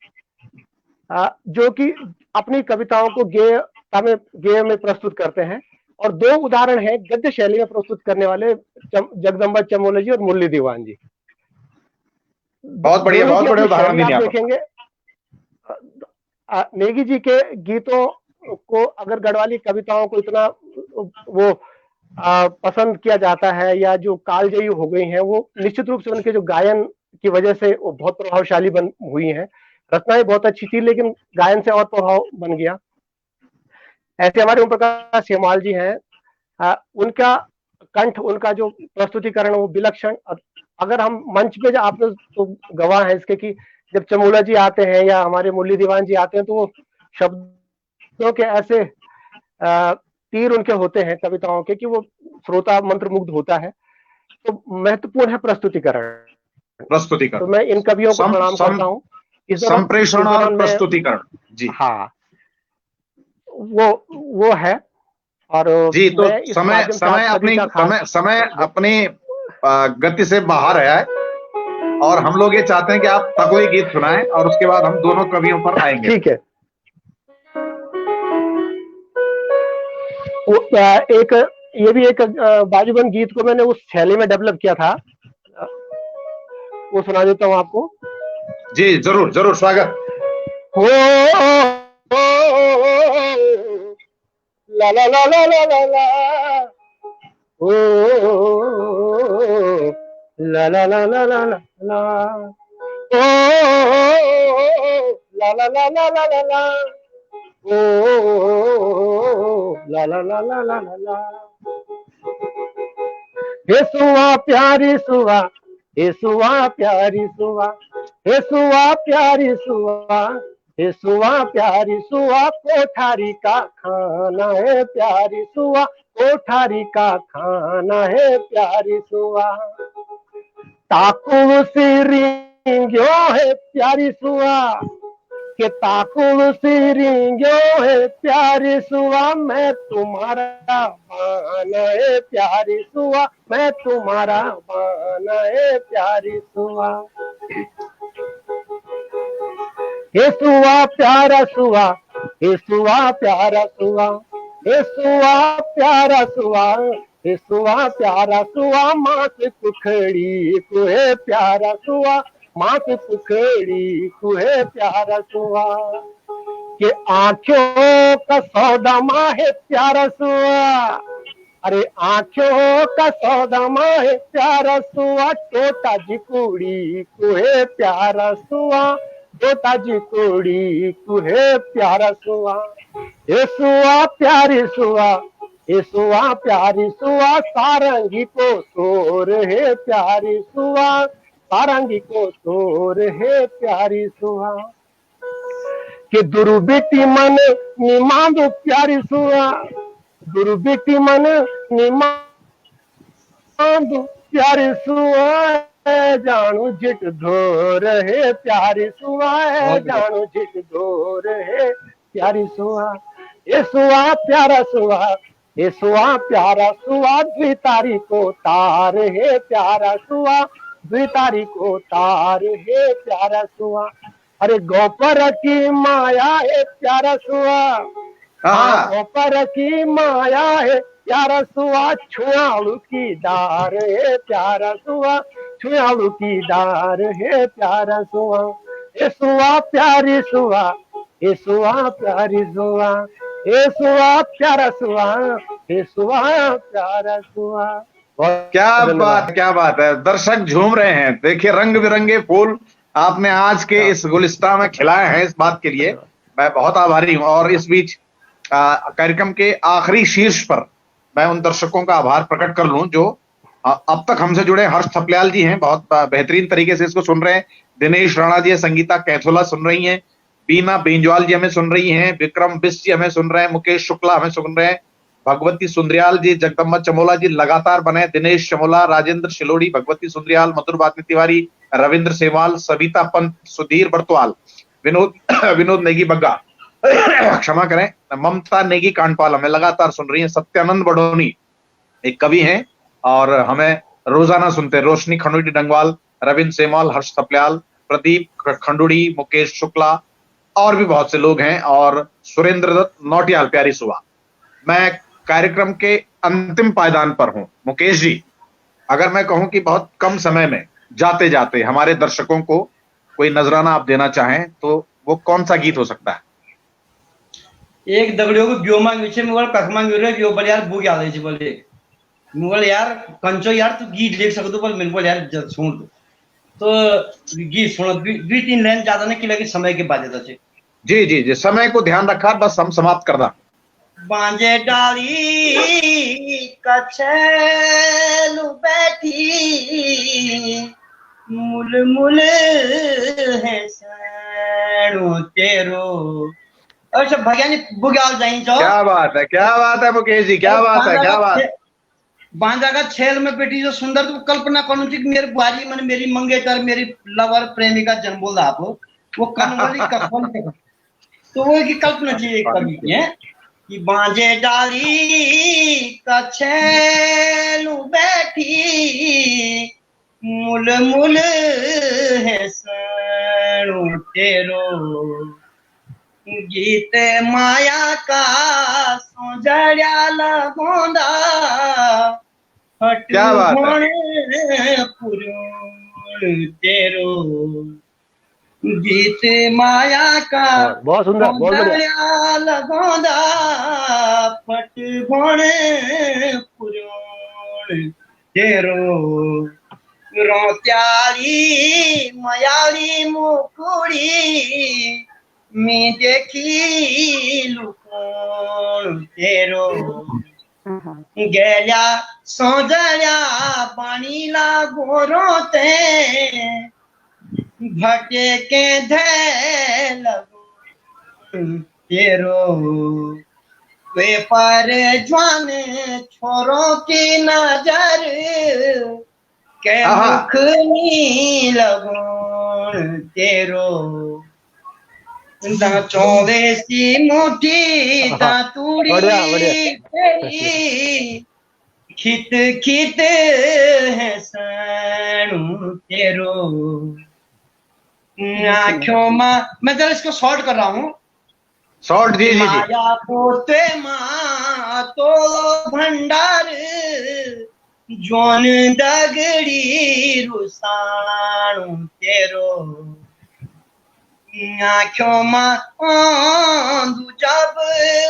जो कि अपनी कविताओं को गेय में प्रस्तुत करते हैं। और 2 उदाहरण है गद्य शैली में प्रस्तुत करने वाले, जगदम्बा चमोला जी और मुरली दीवान जी। बहुत बढ़िया उदाहरण आप देखेंगे। नेगी जी के गीतों को अगर गढ़वाली कविताओं को इतना वो पसंद किया जाता है, या जो कालजयी हो गई हैं, वो निश्चित रूप से उनके जो गायन की वजह से वो बहुत प्रभावशाली बन हुई हैं। रचनाएं बहुत अच्छी थी लेकिन गायन से और प्रभाव बन गया। ऐसे हमारे ओम प्रकाश सेमाल जी हैं, उनका कंठ, उनका जो प्रस्तुतिकरण वो विलक्षण। अगर हम मंच पे, आपने तो गवाह है इसके कि जब चमोला जी आते हैं या हमारे मुरली दीवान जी आते हैं तो वो शब्दों के ऐसे तीर उनके होते हैं कविताओं के कि वो श्रोता मंत्रमुग्ध होता है। तो महत्वपूर्ण है प्रस्तुतिकरण। तो मैं इन कवियों को प्रणाम करता हूँ। संप्रेषण और प्रस्तुतिकरण जी, हाँ वो है। और जी, तो समय अपनी गति से बाहर है और हम लोग ये चाहते हैं कि आप तकवी गीत सुनाएं और उसके बाद हम दोनों कवियों पर आएंगे। ठीक है। एक ये भी एक बाजूबंद गीत को मैंने उस शैली में डेवलप किया था, वो सुना देता हूँ आपको। जी जरूर जरूर, स्वागत। हो ला ला ला ला ला ला ला, ओ ला ला ला ला ला ला, ओ ला ला ला ला ला ला ला, ओ ला ला ला ला ला ला। हे सुवा प्यारी सुवा, हे सुवा प्यारी सुवा, हे सुवा प्यारी सुवा, हे सुवा प्यारी सुवा, कोठारी का खाना है प्यारी सुवा, कोठारी का खाना है प्यारी सुवा। ताकुल सिरिंग्यो है प्यारी सुवा, के ताकुल सिरिंग्यो है प्यारी सुवा, मैं तुम्हारा बाना है प्यारी सुवा, मैं तुम्हारा बाना है प्यारी सुवा। हे सुवा प्यारा सुवा, हे सुवा प्यारा सुवा, हे सुवा प्यारा सुवा, हे सुवा प्यारा सुवा, माँ से कुखड़ी कुहे प्यारा सुवा, माँ से कुखड़ी कुहे प्यारा सुवा। के आंखों का सौदा माँ है प्यारा सुवा, अरे आंखों का सौदा माँ है प्यारा सुवा, टोटा जी कुड़ी कुहे प्यारा सुवा, टोटा जी कुड़ी कुहे प्यारा सुवा। हे सुवा प्यारी सुवा, हे सुवा प्यारी सुवा, सारंगी को शोर है प्यारी सुवा, सारंगी को शोर है प्यारी सुवा। के दुरु बेटी मन निमांदो प्यारी सुवा, दुरु बेटी मन निमांदो प्यारी सुवा, जानू जिट धोर है प्यारी सुवा, जानू जिट धोर है प्यारी सुवा। ये सुवा प्यारा सुवा, ये सुवा प्यारा सुवा, द्वितारी को तार है प्यारा सुवा, द्वितारी को तार है प्यारा सुवा। अरे गोपर की माया है प्यारा सुवा, गोपर की माया है प्यारा सुवा, छुआलू की डार है प्यारा सुवा, छुआलू की डार है प्यारा सुवा। ये सुवा प्यारी सुवा, ये सुवा प्यारी सुवा, ये सुवा प्यारा सुवा, ये सुवा प्यारा सुवा। क्या बात है, दर्शक झूम रहे हैं। देखिए रंग बिरंगे फूल आपने आज के इस गुलिस्तान में खिलाए हैं, इस बात के लिए मैं बहुत आभारी हूं। और इस बीच कार्यक्रम के आखिरी शीर्ष पर मैं उन दर्शकों का आभार प्रकट कर लूं जो अब तक हमसे जुड़े। हर्ष थपलियाल जी हैं, बहुत बेहतरीन तरीके से इसको सुन रहे हैं। दिनेश राणा जी, संगीता कैथोला सुन रही हैं, बीना बेंजवाल जी हमें सुन रही हैं, विक्रम बिस्ट जी हमें सुन रहे हैं, मुकेश शुक्ला हमें सुन रहे हैं, भगवती सुंदरियाल जी, जगदम्बा चमोला जी लगातार बने, दिनेश चमोला, राजेंद्र शिलोड़ी, भगवती सुंदरियाल, मधुर बातनी तिवारी, रविंद्र सेवाल, सविता पंत, सुधीर बर्तवाल, विनोद नेगी बग्गा क्षमा करें, ममता नेगी कांडपाल हमें लगातार सुन रही है, सत्यानंद बडोनी एक कवि हैं और हमें रोजाना सुनते हैं, रोशनी खंडूड़ी डंगवाल, रविंद्र सेमाल, हर्ष थपलियाल, प्रदीप खंडूड़ी, मुकेश शुक्ला और भी बहुत से लोग हैं, और सुरेंद्र दत्त नौटियाल, प्यारी सुबह। मैं कार्यक्रम के अंतिम पायदान पर हूं। मुकेश जी, अगर मैं कहूं कि बहुत कम समय में जाते जाते हमारे दर्शकों को कोई नजराना आप देना चाहें तो वो कौन सा गीत हो सकता है? एक दगड़ियों को ब्योमा विषय मुगल कखमांग रे ब्यो बल यार बुक याद है बोले मुगल यार कंचो यार तू गीत लिख सकदो बोल मेन बोल यार सुन तो गीत सुन 2-3 लाइन ज्यादा नहीं कि लगे समय के बाध्यता से। जी जी जी, समय को ध्यान रखा, बस हम समाप्त करना। बांजे डाली कछेलु बैठी, मुल मुल है सैणो तेरो। अच्छा भगयानी बुग्याल जाई जाओ। क्या बात है मुकेश जी, क्या बात है, क्या बात। बांजा का छेल में बेटी जो सुंदर तो कल्पना करूँ थी कि मेरे बुआरी मन मेरी मंगेतर मेरी लवर प्रेमिका जन्म बोल आप वो कनवली कफन तो वो की कल्पना चाहिए कवि की है कि बांजे डाली कछेलु बैठी, मुल मुल है सैणो तेरो। गीत माया का सोजड़िया लगोंदा, क्या बात है, तेरो। गीत माया का बहुत सुंदर, बहुत बढ़िया। लगोंदा, फट भोणे पुरोण तेरो। रोत्याली मयाली मुकुड़ी, मी देखी लुकोण तेरो। गेल्या सोजल्या पाणीला गोरो ते, भटे के धे लगो तेरो। वे पर जवान छोरों की नजर, के मुख नी लगो तेरो। चौवेसी मुठी दातुड़ी तेरी, खित खित है सैणु तेरो। आँखों माँ, मैं जरा इसको शॉर्ट कर रहा हूँ। शॉर्ट जी जी। माया पोते माँ तो भंडार, जोन दगड़ी रुसाणु तेरो। आँखों माँ जब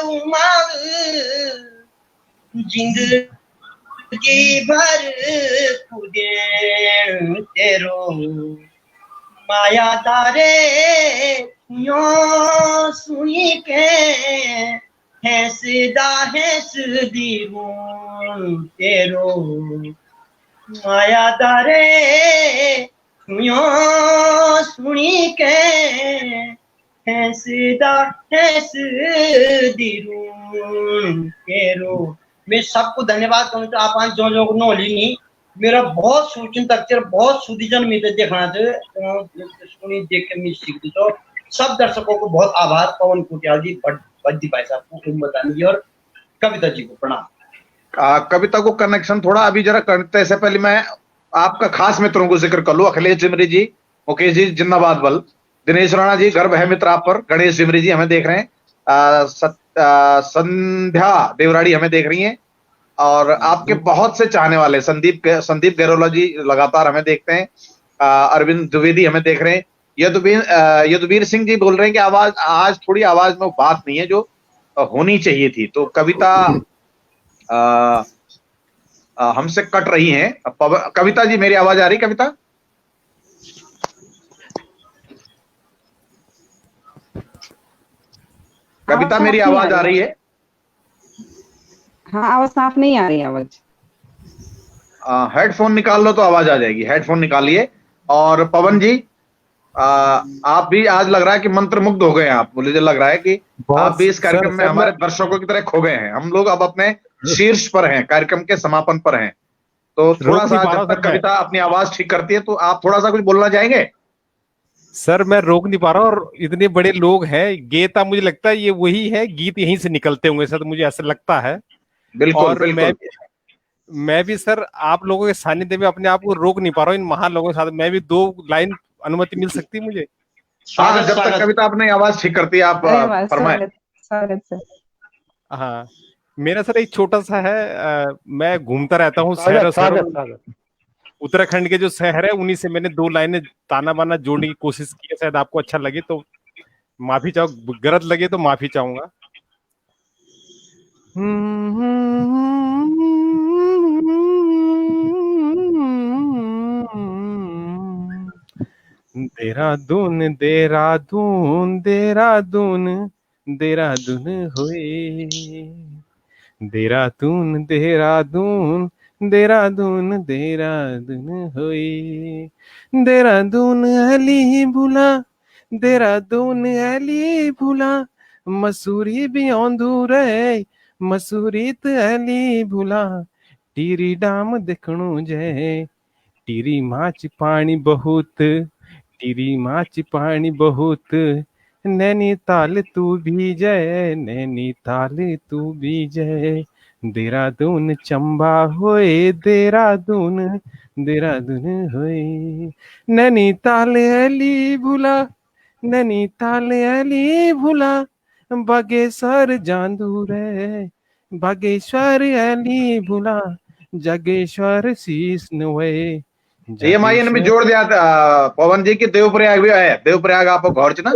उमर, जिंदगी भर खुदे तेरो। माया दारे यो सुनी के, हैसदा हैस दीगुन तेरो। माया दारे यो सुनी के, हैसदा हैस दीगुन तेरो। मैं सबको धन्यवाद कहूँ तो आप जो जो नोली नहीं मेरा बहुत सुचिंतक बहुत सुधीजन में देखना सुनी देख के मैं सीख तो सब दर्शकों को बहुत आभार। पवन कुटियाल जी, बड्डी भाई साहब को बतानी और कविता जी को प्रणाम। कविता को कनेक्शन थोड़ा अभी जरा करते से पहले मैं आपका खास मित्रों को जिक्र कर लूं। अखिलेश जिमरी जी, मुकेश जी जिंदाबाद बल, दिनेश राणा जी गर्व है मित्र आप पर, गणेश जिमरी जी हमें देख रहे हैं, संध्या देवराड़ी हमें देख रही हैं, और आपके बहुत से चाहने वाले संदीप गैरोला जी लगातार हमें देखते हैं, अरविंद द्विवेदी हमें देख रहे हैं, यदुवीर सिंह जी बोल रहे हैं कि आवाज आज थोड़ी आवाज में बात नहीं है जो होनी चाहिए थी। तो कविता हमसे कट रही हैं। कविता जी मेरी आवाज आ रही? कविता कविता मेरी आवाज आ रही है? हाँ आवाज साफ नहीं आ रही आवाज। हेडफोन निकाल लो तो आवाज आ जाएगी, हेडफोन निकालिए। और पवन जी आप भी आज लग रहा है कि मंत्र मुग्ध हो गए हैं आप, मुझे लग रहा है कि आप भी इस कार्यक्रम में हमारे दर्शकों की तरह खो गए हैं। हम लोग अब अपने शीर्ष पर हैं, कार्यक्रम के समापन पर हैं, तो थोड़ा सा जब तक कविता अपनी आवाज ठीक करती है तो आप थोड़ा सा कुछ बोलना चाहेंगे? सर मैं रोक नहीं पा रहा, और इतने बड़े लोग हैं, गेता मुझे लगता है ये वही है, गीत यहीं से निकलते होंगे सर, मुझे ऐसा लगता है। बिल्कुल और बिल्कुल। मैं भी सर आप लोगों के सानिध्य में अपने आप को रोक नहीं पा रहा हूँ, इन महान लोगों के साथ मैं भी 2 लाइन अनुमति मिल सकती है मुझे? हाँ, जब तक कविता अपनी आवाज ठीक करती है आप फरमाएं। स्वागत सर। हाँ मेरा सर एक छोटा सा है, मैं घूमता रहता हूँ शहर सर, उत्तराखंड के जो शहर है उन्हीं से मैंने 2 लाइनें ताना बाना जोड़ने की कोशिश की है, शायद आपको अच्छा लगे तो माफी चाहो, गलत लगे तो माफी चाहूंगा। देहरादून देहरादून देहरादून देहरादून होए। देहरादून देहरादून देहरादून देहरादून होए। देहरादून अली भुला, देहरादून अली भुला, मसूरी भी औंधू रे, मसूरी त अली भुला, टीरी डाम देखणू जय, टीरी माच पानी बहुत, टीरी माच पानी बहुत, नैनीताल तू भी जय, नैनीताल तू भी जय। देहरादून चंबा होए, देहरादून देहरादून होए। नैनीताल अली भुला, नैनीताल अली भुला, बागेश्वर जांदू रे, बागेश्वर अली भुला, जागेश्वर शीश नवे। ये माई ने भी जोड़ दिया था पवन जी की देवप्रयाग भी है, देवप्रयाग आप घर च ना।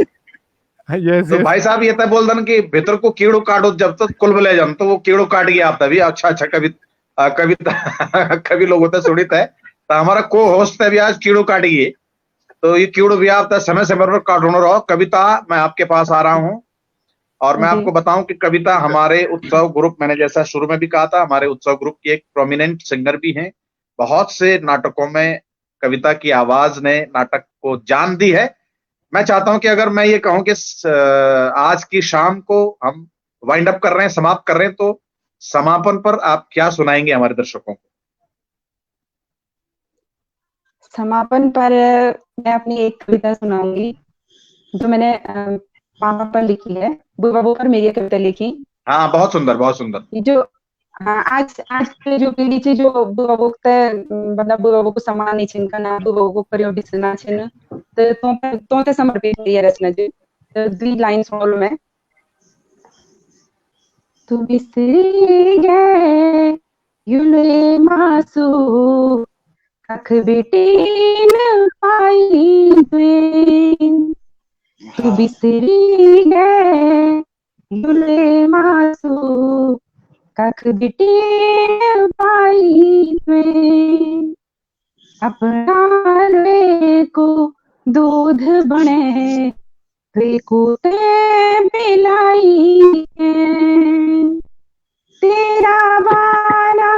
यस तो भाई साहब ये तो बोल दन कि भीतर को कीड़ो काटो जब तक कुल मिले जम, तो वो कीड़ो काट गया आप तभी। अच्छा अच्छा कविता कभी लोग होता सुनित है, तो हमारा को होस्ट है भी आज कीड़ो काट गए, तो ये कीड़ो भी आप समय समय पर काटो रहो। कविता मैं आपके पास आ रहा हूँ, और मैं आपको बताऊं कि कविता हमारे उत्सव ग्रुप, मैंने जैसा शुरू में भी कहा था, हमारे उत्सव ग्रुप की एक प्रोमिनेंट सिंगर भी हैं। बहुत से नाटकों में कविता की आवाज ने नाटक को जान दी है। मैं चाहता हूं कि अगर मैं ये कहूं कि आज की शाम को हम वाइंड अप कर रहे हैं, समाप्त कर रहे हैं, तो समापन पर आप क्या सुनाएंगे हमारे दर्शकों को? समापन पर मैं अपनी एक कविता सुनाऊंगी जो मैंने पापा पर लिखी है, बुआ पर मेरी एक कविता लिखी। हाँ, बहुत सुंदर, बहुत सुंदर। जो आज के जो पीढ़ी छे जो बुआ मतलब बुआ को सम्मान नहीं छिन करना, बुआ को परियो बिसना छिन, तो ते समर्पित है रचना जी। तो दी लाइन सुन लो मैं। तू बिसरी गए युले मासू, कख बेटी न पाई द्वेन। तू बिसरी गए युले मासू, कख बेटी न पाई द्वेन। अपना रे को दूध बने, रे को ते मिलाई है। तेरा बाना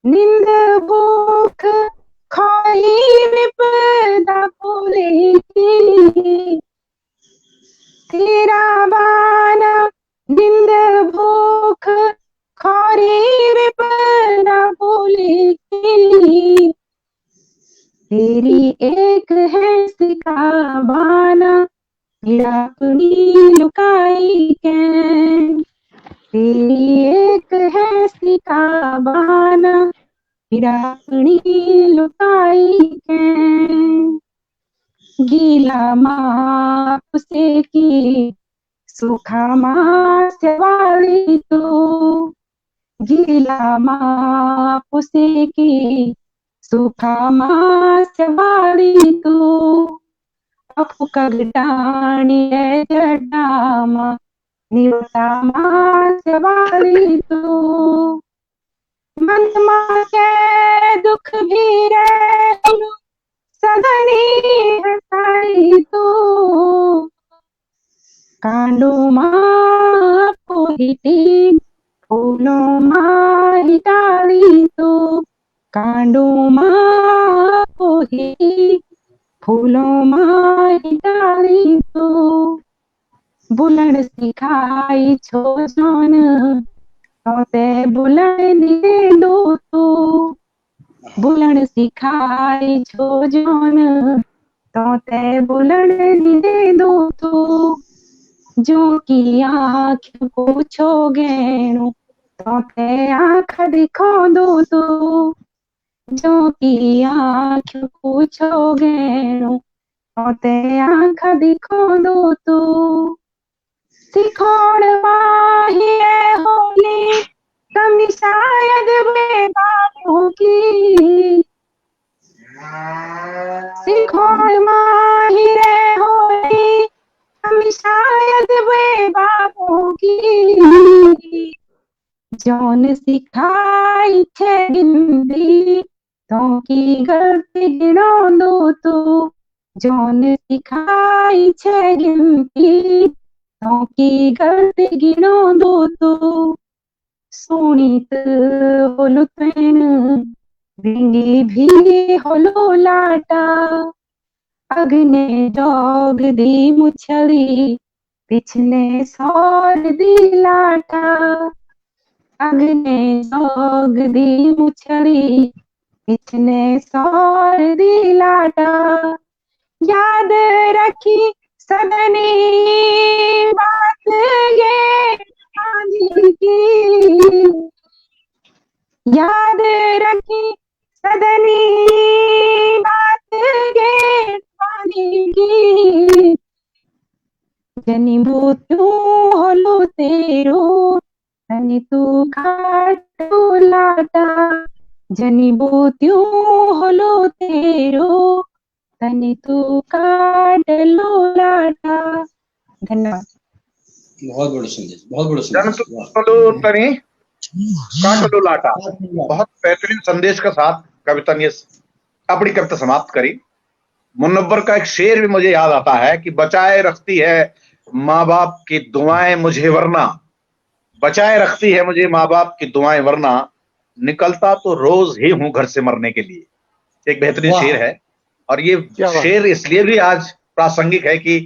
निंद भूख खोई विपदा बोले की। तेरा बाना निंद भूख खोरी विपदा बोले की। तेरी एक है सिका बाना, अपनी लुकाई कैन। तेरी एक है सिका बाना, अपनी लुकाई कैन। गीला माप से की सूखा मास वाली तू, गीला माप से की सूखा मास वाली तू। अपु कगटानी है जटामा, निवता मास वाली तू। मन मा के दुख भी रहलू, सदनी हसाई तू। कांडो माँ पोहिती, फूलों माँ डाली तू। कांडो माँ पोहिती, फूलों माँ डाली तू। बुलण सिखाई छो जान, तोते बुलण दे दो तू। बुलण सिखाई छो जान, तोते बुलण दे दो तू। जो की आँख पूछो गेणु, तोते आँख दिखो दो तू। जो की आँख पूछो गेणु, तोते आँख दिखो दो तू। सिखोड़ माहिए होली, कमी शायद बेबाबू की। सिखोड़ माहिए होली, कमी शायद बेबाबू की। जौन सिखाई छे गिनती, तो की गलती गिनो दो तू। जौन सिखाई छे गिनती, तो की गलती गिनो दो तो सुनीत होलो तेन डिंगी भी होलो लाटा अग्ने जोग दी मुछली पिछले सौर दी लाटा अग्ने जोग दी मुछली पिछले सौर दी लाटा याद रखी सदनी बात ये आंधी की याद रखी सदनी बात ये आंधी की जनी बूतू होलो तेरो तनी तू खाटू लाटा जनी बूतू होलो तेरो तनी तू काटलो लाटा। धन्यवाद। बहुत बड़ा संदेश, बहुत बड़ा जन संदेश। वाह। तो तनी काटलो लाटा, बहुत बेहतरीन संदेश के साथ कविता ने अपनी कविता समाप्त करी। मुनव्वर का एक शेर भी मुझे याद आता है कि बचाए रखती है माँ बाप की दुआएं मुझे वरना, बचाए रखती है मुझे माँ बाप की दुआएं वरना निकलता तो रोज ही हूं घर से मरने के लिए। एक बेहतरीन वाह। शेर है और ये क्या बात। शेर इसलिए भी आज प्रासंगिक है कि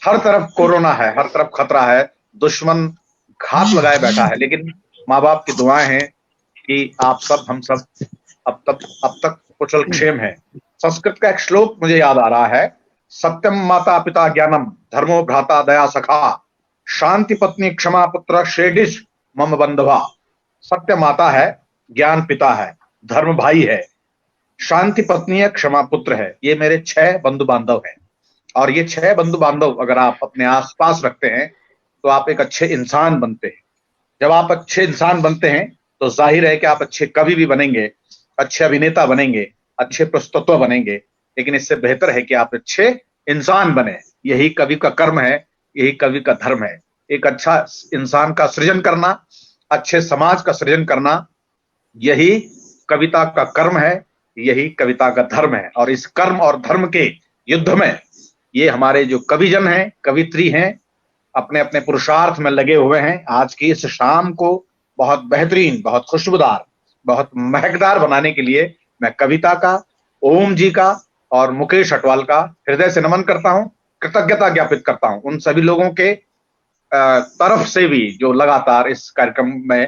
हर तरफ कोरोना है, हर तरफ खतरा है, दुश्मन घात लगाए बैठा है, लेकिन माँ बाप की दुआएं हैं कि आप सब हम सब अब तक कुशल क्षेम है। संस्कृत का एक श्लोक मुझे याद आ रहा है, सत्यम माता पिता ज्ञानम धर्मो भ्राता दया सखा शांति पत्नी क्षमा पुत्र शेडिश मम बंधवा। सत्य माता है, ज्ञान पिता है, धर्म भाई है, शांति पत्नी है, क्षमा पुत्र है। ये मेरे 6 बंधु बांधव हैं और ये 6 बंधु बांधव अगर आप अपने आसपास रखते हैं तो आप एक अच्छे इंसान बनते हैं। जब आप अच्छे इंसान बनते हैं तो जाहिर है कि आप अच्छे कवि भी बनेंगे, अच्छे अभिनेता बनेंगे, अच्छे प्रस्तुतव बनेंगे, लेकिन इससे बेहतर है कि आप अच्छे इंसान बने। यही कवि का कर्म है, यही कवि का धर्म है। एक अच्छा इंसान का सृजन करना, अच्छे समाज का सृजन करना, यही कविता का कर्म है, यही कविता का धर्म है। और इस कर्म और धर्म के युद्ध में ये हमारे जो कविजन हैं, कवित्री हैं, अपने अपने पुरुषार्थ में लगे हुए हैं। आज की इस शाम को बहुत बेहतरीन, बहुत खुशबूदार, बहुत महकदार बनाने के लिए मैं कविता का, ओम जी का और मुकेश अटवाल का हृदय से नमन करता हूं, कृतज्ञता ज्ञापित करता हूं उन सभी लोगों के तरफ से भी जो लगातार इस कार्यक्रम में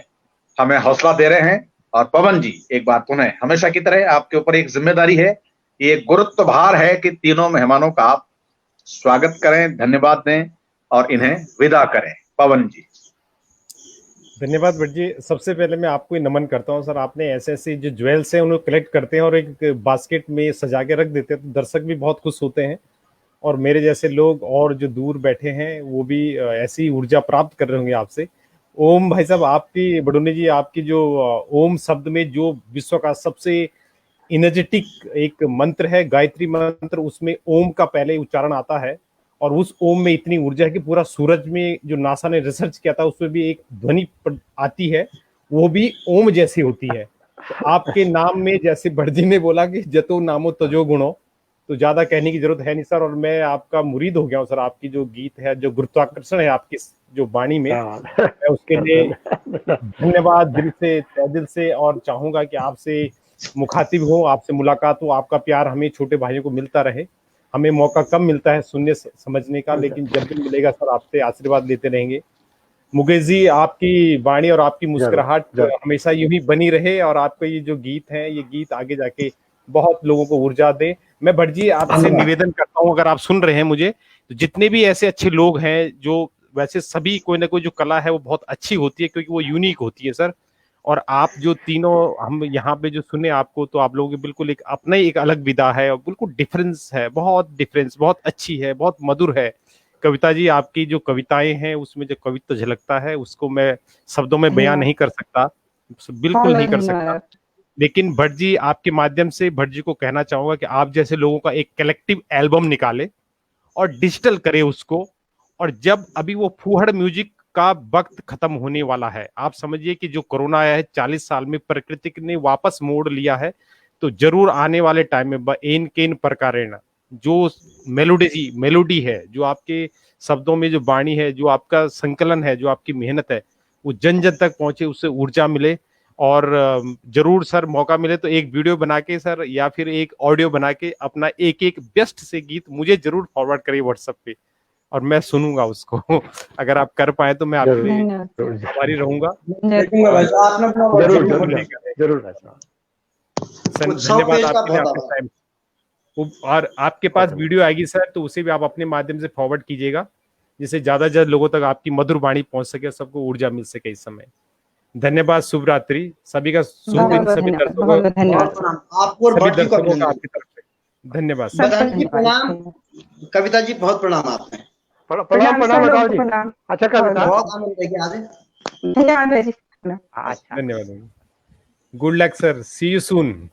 हमें हौसला दे रहे हैं। और पवन जी, एक बात पुनः हमेशा की तरह आपके ऊपर एक जिम्मेदारी है, ये गुरुत्व भार है कि तीनों मेहमानों का आप स्वागत करें, धन्यवाद दें और इन्हें विदा करें। पवन जी। धन्यवाद भट्ट जी। सबसे पहले मैं आपको ही नमन करता हूं सर, आपने ऐसे ऐसे जो ज्वेल्स हैं उन्हें कलेक्ट करते हैं और एक बास्केट में सजा के रख देते हैं, तो दर्शक भी बहुत खुश होते हैं और मेरे जैसे लोग और जो दूर बैठे हैं वो भी ऐसी ऊर्जा प्राप्त कर रहे होंगे आपसे। ओम भाई साहब, आपकी बडोनी जी, आपकी जो ओम शब्द में जो विश्व का सबसे इनर्जेटिक एक मंत्र है, गायत्री मंत्र, उसमें ओम का पहले उच्चारण आता है और उस ओम में इतनी ऊर्जा है कि पूरा सूरज में जो नासा ने रिसर्च किया था उसमें भी एक ध्वनि आती है, वो भी ओम जैसी होती है। तो आपके नाम में जैसे भट्ट जी ने बोला कि जतो नामो तजो गुणो, तो ज्यादा कहने की जरूरत है नहीं सर। और मैं आपका मुरीद हो गया हूँ सर। आपकी जो गीत है, जो गुरुत्वाकर्षण है आपकी जो वाणी में, मैं उसके लिए धन्यवाद दिल से, तहे दिल से, और चाहूंगा कि आपसे मुखातिब हो, आपसे मुलाकात हो। आपका प्यार हमें छोटे भाइयों को मिलता रहे। हमें मौका कम मिलता है सुनने समझने का, लेकिन जब भी मिलेगा सर आपसे आशीर्वाद लेते रहेंगे। मुकेश जी, आपकी वाणी और आपकी मुस्कुराहट हमेशा यूं ही बनी रहे और आपका ये जो गीत है, ये गीत आगे जाके बहुत लोगों को ऊर्जा दे। मैं भट्ट जी आपसे निवेदन करता हूँ, अगर आप सुन रहे हैं मुझे, तो जितने भी ऐसे अच्छे लोग हैं, जो वैसे सभी कोई ना कोई जो कला है वो बहुत अच्छी होती है क्योंकि वो यूनिक होती है सर। और आप जो तीनों हम यहाँ पे जो सुने आपको, तो आप लोगों के बिल्कुल एक अपना ही एक अलग विधा है और बिल्कुल डिफरेंस है, बहुत डिफरेंस, बहुत अच्छी है, बहुत मधुर है। कविता जी, आपकी जो कविताएं हैं उसमें जो कवित्व झलकता है उसको मैं शब्दों में बयान नहीं कर सकता, बिल्कुल नहीं कर सकता। लेकिन भट्ट जी, आपके माध्यम से भट्ट जी को कहना चाहूंगा कि आप जैसे लोगों का एक कलेक्टिव एल्बम निकाले और डिजिटल करे उसको। और जब अभी वो फूहड़ म्यूजिक का वक्त खत्म होने वाला है, आप समझिए कि जो कोरोना आया है 40 साल में प्रकृति ने वापस मोड़ लिया है, तो जरूर आने वाले टाइम में एन केन प्रकारेण जो मेलोडी है, जो आपके शब्दों में जो वाणी है, जो आपका संकलन है, जो आपकी मेहनत है, वो जन जन तक पहुंचे, उससे ऊर्जा मिले। और जरूर सर मौका मिले तो एक वीडियो बना के सर या फिर एक ऑडियो बना के अपना एक एक बेस्ट से गीत मुझे जरूर फॉरवर्ड करिए व्हाट्सएप पे, और मैं सुनूंगा उसको। अगर आप कर पाए तो मैं आपके आभारी रहूंगा। जरूर भाई साहब, धन्यवाद आपके टाइम। और आपके पास वीडियो आएगी सर, तो उसे भी आप अपने माध्यम से फॉरवर्ड कीजिएगा, जिससे ज्यादा से ज्यादा लोगों तक आपकी मधुर वाणी पहुंच सके, सबको ऊर्जा मिल सके इस समय। धन्यवाद, शुभ रात्रि सभी का, शुभ दिन सभी दर्शकों, सभी दर्शकों का आपकी तरफ से धन्यवाद। प्रणाम कविता जी, बहुत प्रणाम आपने। प्रणाम जी। अच्छा कविता, बहुत आनंद लेके आज। धन्यवाद। धन्यवाद, good luck sir, see you soon.